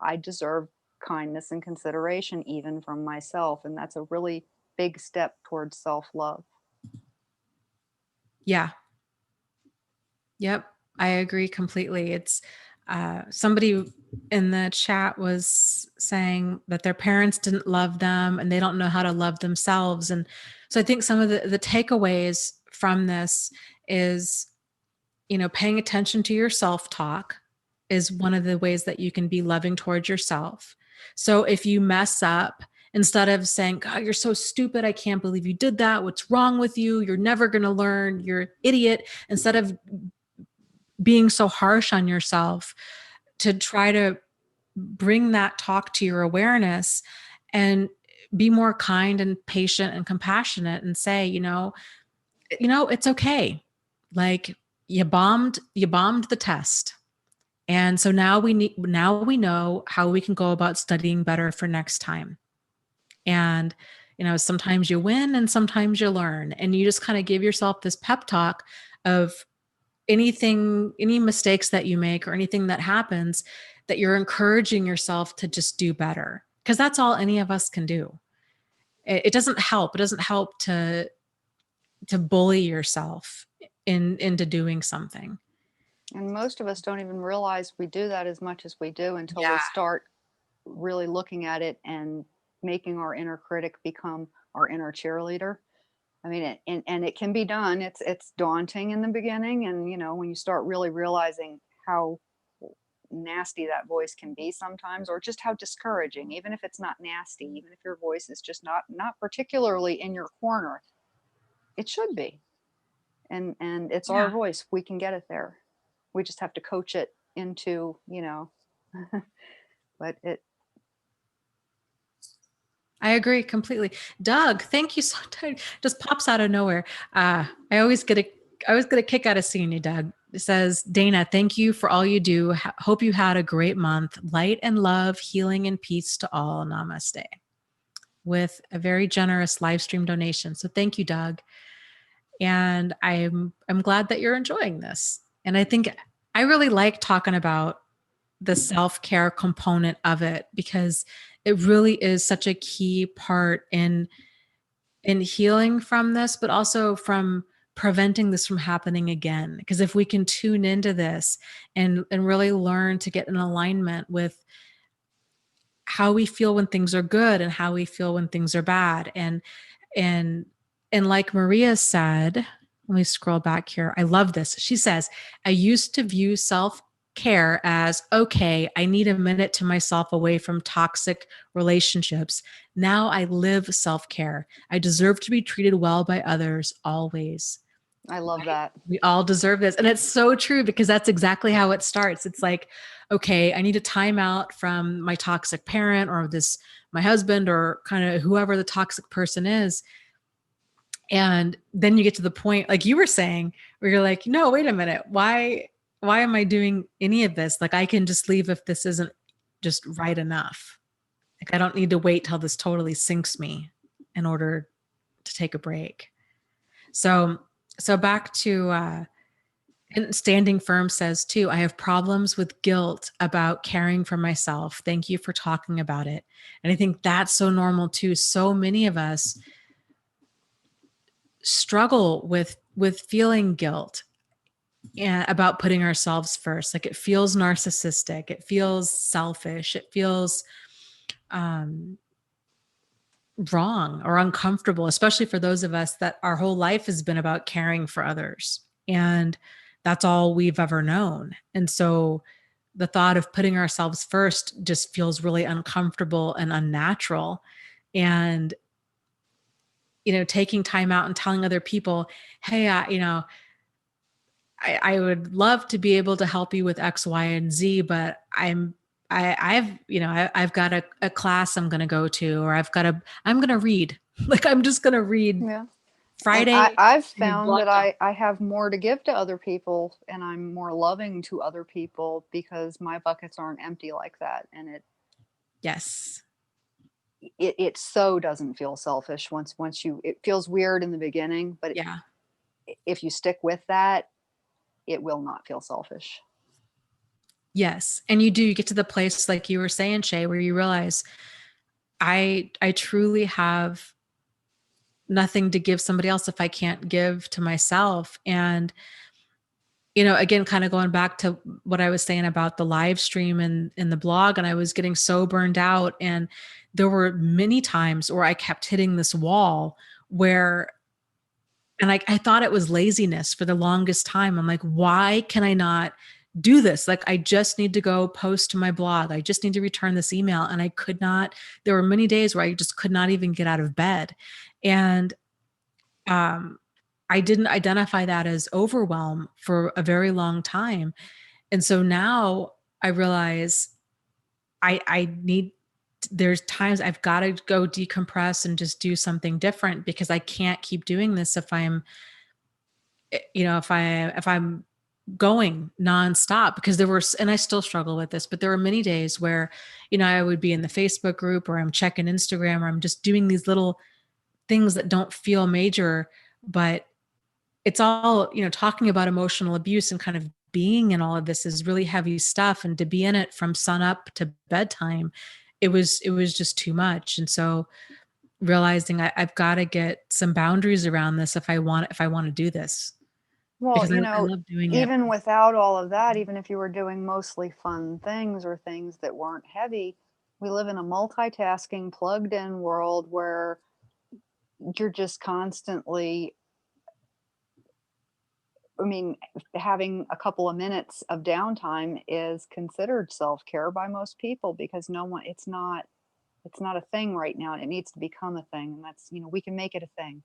I deserve kindness and consideration even from myself. And that's a really big step towards self-love. yeah, yep. I agree completely. It's somebody in the chat was saying that their parents didn't love them and they don't know how to love themselves. And so I think some of the takeaways from this is, paying attention to your self-talk is one of the ways that you can be loving towards yourself. So if you mess up, instead of saying, God, you're so stupid, I can't believe you did that, what's wrong with you, you're never going to learn, you're an idiot, instead of being so harsh on yourself, to try to bring that talk to your awareness and be more kind and patient and compassionate and say, it's okay. Like, you bombed the test. And so now we know how we can go about studying better for next time. And, sometimes you win and sometimes you learn, and you just kind of give yourself this pep talk of any mistakes that you make or anything that happens, that you're encouraging yourself to just do better. Because that's all any of us can do. It doesn't help. It doesn't help to bully yourself into doing something. And most of us don't even realize we do that as much as we do until Yeah. we start really looking at it and making our inner critic become our inner cheerleader. I mean, and it can be done. It's daunting in the beginning, and when you start really realizing how nasty that voice can be sometimes, or just how discouraging, even if it's not nasty, even if your voice is just not particularly in your corner, it should be. And it's our Yeah. voice. We can get it there. We just have to coach it into, but it. I agree completely. Doug, thank you so much. Just pops out of nowhere. I always get a kick out of seeing you, Doug. It says, Dana, thank you for all you do. Hope you had a great month. Light and love, healing and peace to all. Namaste. With a very generous live stream donation. So thank you, Doug. And I'm glad that you're enjoying this. And I think I really like talking about the self-care component of it, because it really is such a key part in healing from this, but also from preventing this from happening again. Because if we can tune into this and really learn to get in alignment with how we feel when things are good and how we feel when things are bad, and like Maria said, let me scroll back here. I love this. She says, I used to view self-care as, okay, I need a minute to myself away from toxic relationships. Now I live self-care. I deserve to be treated well by others always. I love that. We all deserve this. And it's so true, because that's exactly how it starts. It's like, okay, I need a time out from my toxic parent or my husband, or kind of whoever the toxic person is. And then you get to the point, like you were saying, where you're like, no, wait a minute. Why am I doing any of this? Like, I can just leave if this isn't just right enough. Like, I don't need to wait till this totally sinks me in order to take a break. So back to, and Standing Firm says too, I have problems with guilt about caring for myself. Thank you for talking about it. And I think that's so normal too. So many of us struggle with feeling guilt and about putting ourselves first. Like, it feels narcissistic, it feels selfish, it feels wrong or uncomfortable, especially for those of us that our whole life has been about caring for others, and that's all we've ever known. And so the thought of putting ourselves first just feels really uncomfortable and unnatural. And taking time out and telling other people, hey, I would love to be able to help you with X, Y, and Z, but I've got a class I'm going to go to, or I'm going to read. Like, I'm just going to read. Yeah. Friday. And I've found that I have more to give to other people, and I'm more loving to other people because my buckets aren't empty like that. And yes, it so doesn't feel selfish once it feels weird in the beginning, but yeah. if you stick with that, it will not feel selfish. Yes. And you get to the place, like you were saying, Shay, where you realize I truly have nothing to give somebody else if I can't give to myself. And again, kind of going back to what I was saying about the live stream and in the blog, and I was getting so burned out. And there were many times where I kept hitting this wall where, and I thought it was laziness for the longest time. I'm like, why can I not do this? Like, I just need to go post to my blog. I just need to return this email. And I could not, there were many days where I just could not even get out of bed. And, I didn't identify that as overwhelm for a very long time. And so now I realize I need, there's times I've got to go decompress and just do something different, because I can't keep doing this if I'm, if I'm going nonstop. Because there were, and I still struggle with this, but there were many days where, I would be in the Facebook group, or I'm checking Instagram, or I'm just doing these little things that don't feel major, but it's all, talking about emotional abuse and kind of being in all of this is really heavy stuff. And to be in it from sun up to bedtime, it was just too much. And so realizing I've got to get some boundaries around this if I want to do this, Well, because I love doing it. even without all of that, even if you were doing mostly fun things or things that weren't heavy, we live in a multitasking, plugged in world where you're just constantly, having a couple of minutes of downtime is considered self-care by most people, because it's not a thing right now, and it needs to become a thing. And that's, we can make it a thing,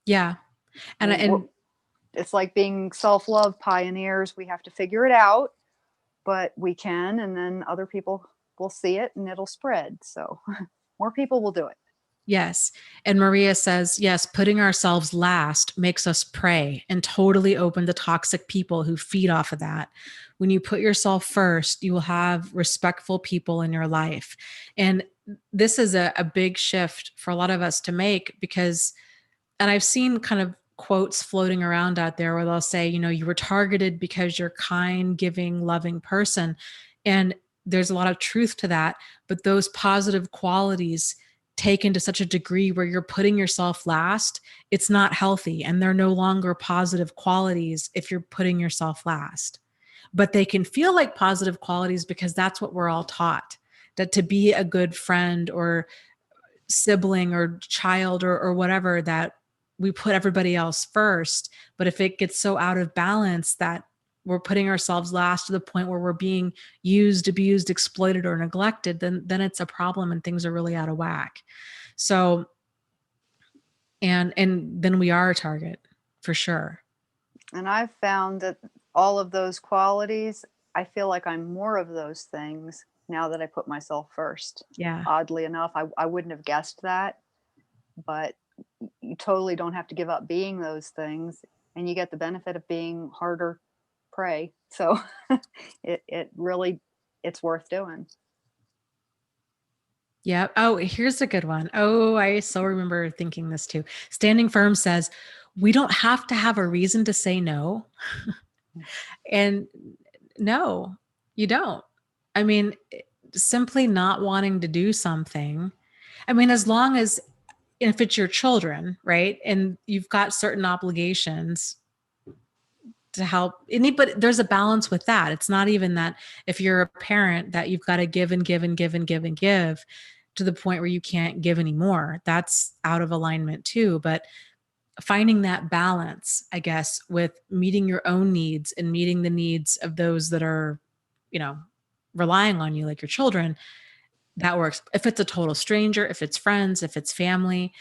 Yeah. And it's like being self-love pioneers. We have to figure it out, but we can, and then other people will see it and it'll spread. So more people will do it. yes. And Maria says, yes, putting ourselves last makes us prey and totally open to toxic people who feed off of that. When you put yourself first, you will have respectful people in your life. And this is a big shift for a lot of us to make, because, and I've seen kind of quotes floating around out there where they'll say, you were targeted because you're kind, giving, loving person. And there's a lot of truth to that. But those positive qualities taken to such a degree where you're putting yourself last, it's not healthy. And they're no longer positive qualities if you're putting yourself last. But they can feel like positive qualities because that's what we're all taught, that to be a good friend or sibling or child or whatever, that we put everybody else first. But if it gets so out of balance that we're putting ourselves last to the point where we're being used, abused, exploited, or neglected, then it's a problem and things are really out of whack. So, and then we are a target for sure. And I've found that all of those qualities, I feel like I'm more of those things now that I put myself first. Yeah. Oddly enough, I wouldn't have guessed that, but you totally don't have to give up being those things, and you get the benefit of being harder prey. So it really, it's worth doing. Yeah. Oh, here's a good one. Oh, I so remember thinking this too. Standing Firm says, we don't have to have a reason to say no. And no, you don't. I mean, simply not wanting to do something. I mean, as long as, if it's your children, right? And you've got certain obligations to help anybody, there's a balance with that. It's not even that if you're a parent that you've got to give and give and give and give and give to the point where you can't give anymore. That's out of alignment too. But finding that balance, I guess, with meeting your own needs and meeting the needs of those that are, relying on you, like your children, that works. If it's a total stranger, if it's friends, if it's family,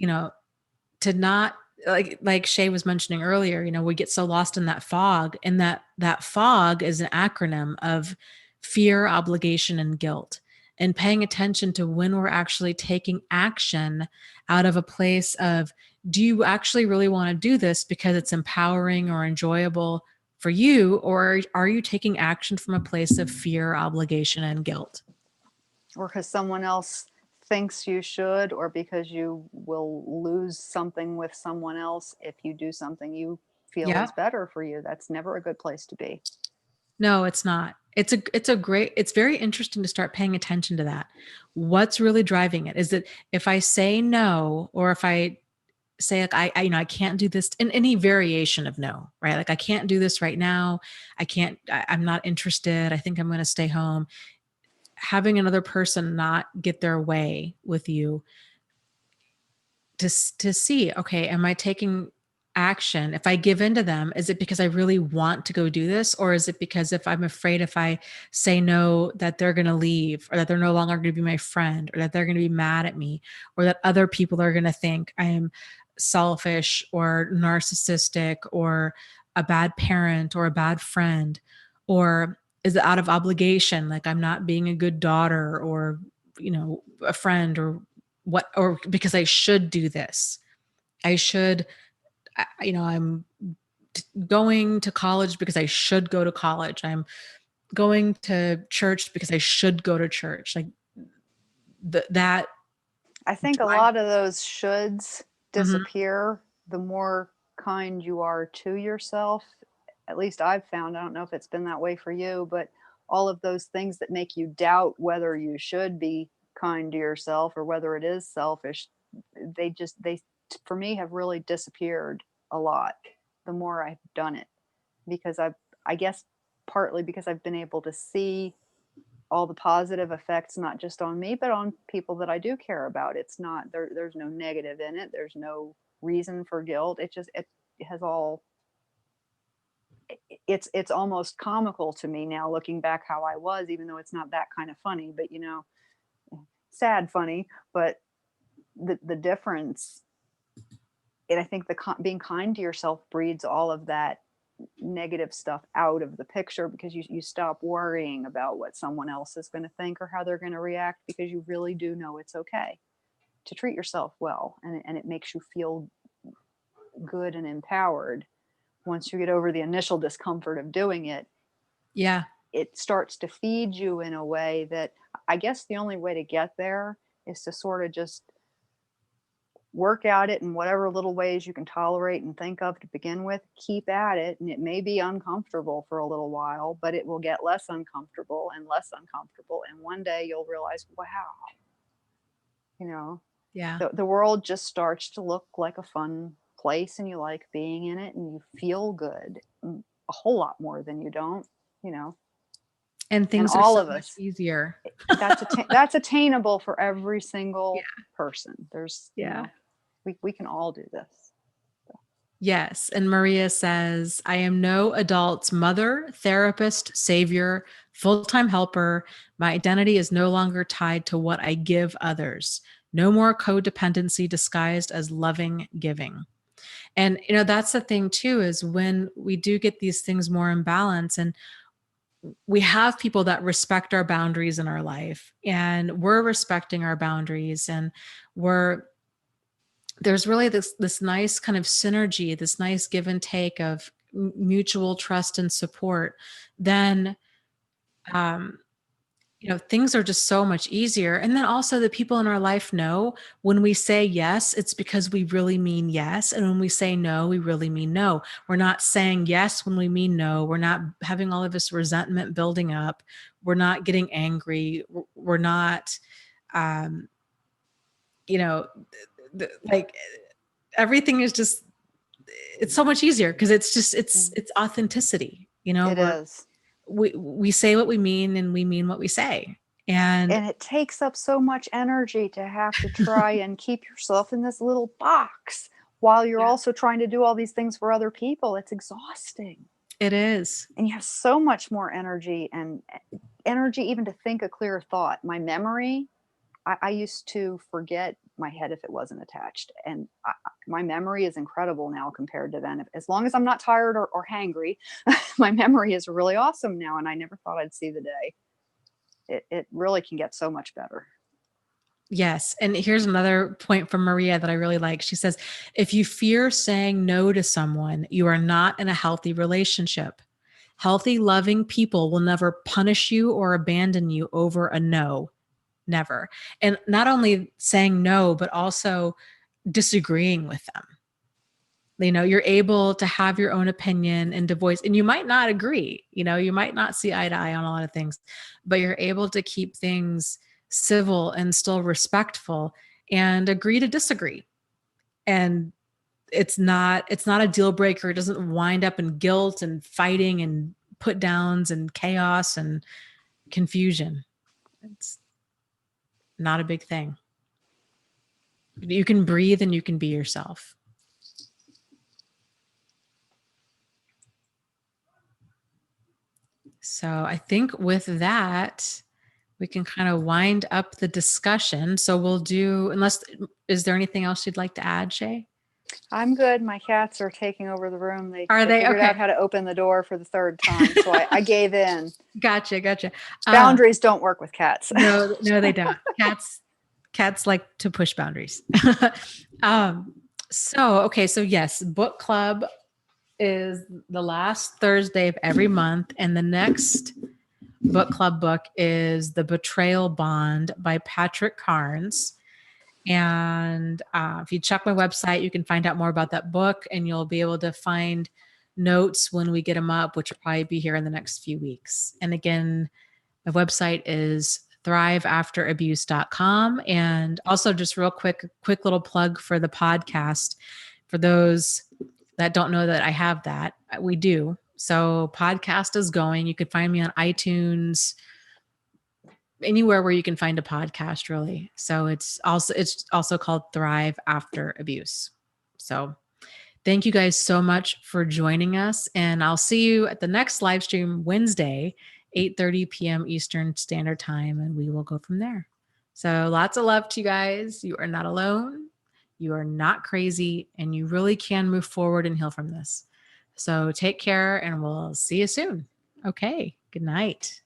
to not, like Shay was mentioning earlier, we get so lost in that fog, and that fog is an acronym of fear, obligation, and guilt. And paying attention to when we're actually taking action out of a place of, do you actually really want to do this because it's empowering or enjoyable for you? Or are you taking action from a place of fear, obligation, and guilt? Or because someone else thinks you should, or because you will lose something with someone else if you do something you feel is better for you. That's never a good place to be. No, it's not. It's very interesting to start paying attention to that. What's really driving it? Is it if I say no, or if I say like, I can't do this in any variation of no, right? Like I can't do this right now. I'm not interested. I think I'm going to stay home. Having another person not get their way with you to see, okay, am I taking action? If I give in to them, is it because I really want to go do this? Or is it because if I'm afraid if I say no, that they're going to leave, or that they're no longer going to be my friend, or that they're going to be mad at me, or that other people are going to think I am selfish or narcissistic or a bad parent or a bad friend? Or is it out of obligation? Like I'm not being a good daughter or, a friend or because I should do this. I should, I'm going to college because I should go to college. I'm going to church because I should go to church. Like that. I think a lot of those shoulds Mhm. disappear the more kind you are to yourself. At least I've found, I don't know if it's been that way for you, but all of those things that make you doubt whether you should be kind to yourself or whether it is selfish, they for me have really disappeared a lot the more I've done it, because I guess partly because I've been able to see all the positive effects, not just on me, but on people that I do care about. It's not there's no negative in it. There's no reason for guilt. It has all, it's almost comical to me now looking back how I was, even though it's not that kind of funny, but sad funny, but the difference, and I think being kind to yourself breeds all of that negative stuff out of the picture, because you stop worrying about what someone else is going to think or how they're going to react, because you really do know it's okay to treat yourself well, and it makes you feel good and empowered. Once you get over the initial discomfort of doing it, Yeah. it starts to feed you in a way that, I guess the only way to get there is to sort of just work at it in whatever little ways you can tolerate and think of to begin with. Keep at it, and it may be uncomfortable for a little while, but it will get less uncomfortable and less uncomfortable, and one day you'll realize, wow, Yeah. the world just starts to look like a fun place, and you like being in it, and you feel good a whole lot more than you don't, And and things are all so of much us. easier. That's attainable for every single person. There's, Yeah. we can all do this. Yes. And Maria says, I am no adult's mother, therapist, savior, full-time helper. My identity is no longer tied to what I give others. No more codependency disguised as loving giving. And, that's the thing too, is when we do get these things more in balance and we have people that respect our boundaries in our life, and we're respecting our boundaries, and there's really this nice kind of synergy, this nice give and take of mutual trust and support, then um, things are just so much easier. And then also the people in our life know when we say yes, it's because we really mean yes. And when we say no, we really mean no. We're not saying yes when we mean no. We're not having all of this resentment building up. We're not getting angry. We're not, um, like everything is just, it's so much easier because it's authenticity. It is. We say what we mean and we mean what we say. And it takes up so much energy to have to try and keep yourself in this little box while you're also trying to do all these things for other people. It's exhausting. It is. And you have so much more energy, and energy even to think a clear thought. My memory, I used to forget my head if it wasn't attached. And my memory is incredible now compared to then. As long as I'm not tired or hangry, my memory is really awesome now. And I never thought I'd see the day. It really can get so much better. Yes. And here's another point from Maria that I really like. She says, if you fear saying no to someone, you are not in a healthy relationship. Healthy, loving people will never punish you or abandon you over a no. Never. And not only saying no, but also disagreeing with them. You're able to have your own opinion and to voice, and you might not agree, you might not see eye to eye on a lot of things, but you're able to keep things civil and still respectful and agree to disagree. And it's not a deal breaker. It doesn't wind up in guilt and fighting and put downs and chaos and confusion. It's not a big thing. You can breathe and you can be yourself. So I think with that, we can kind of wind up the discussion. So we'll do, is there anything else you'd like to add, Shay? I'm good. My cats are taking over the room. They They figured okay? out how to open the door for the third time, so I gave in. Gotcha. Boundaries don't work with cats. No, they don't. Cats like to push boundaries. So yes, book club is the last Thursday of every month, and the next book club book is The Betrayal Bond by Patrick Carnes. And if you check my website, you can find out more about that book, and you'll be able to find notes when we get them up, which will probably be here in the next few weeks. And again, my website is thriveafterabuse.com. And also just real quick little plug for the podcast. For those that don't know that I have that, we do. So podcast is going. You could find me on iTunes, anywhere where you can find a podcast, really. So it's also called Thrive After Abuse. So thank you guys so much for joining us. And I'll see you at the next live stream Wednesday, 8:30 p.m. Eastern Standard Time, and we will go from there. So lots of love to you guys. You are not alone. You are not crazy, and you really can move forward and heal from this. So take care, and we'll see you soon. Okay. Good night.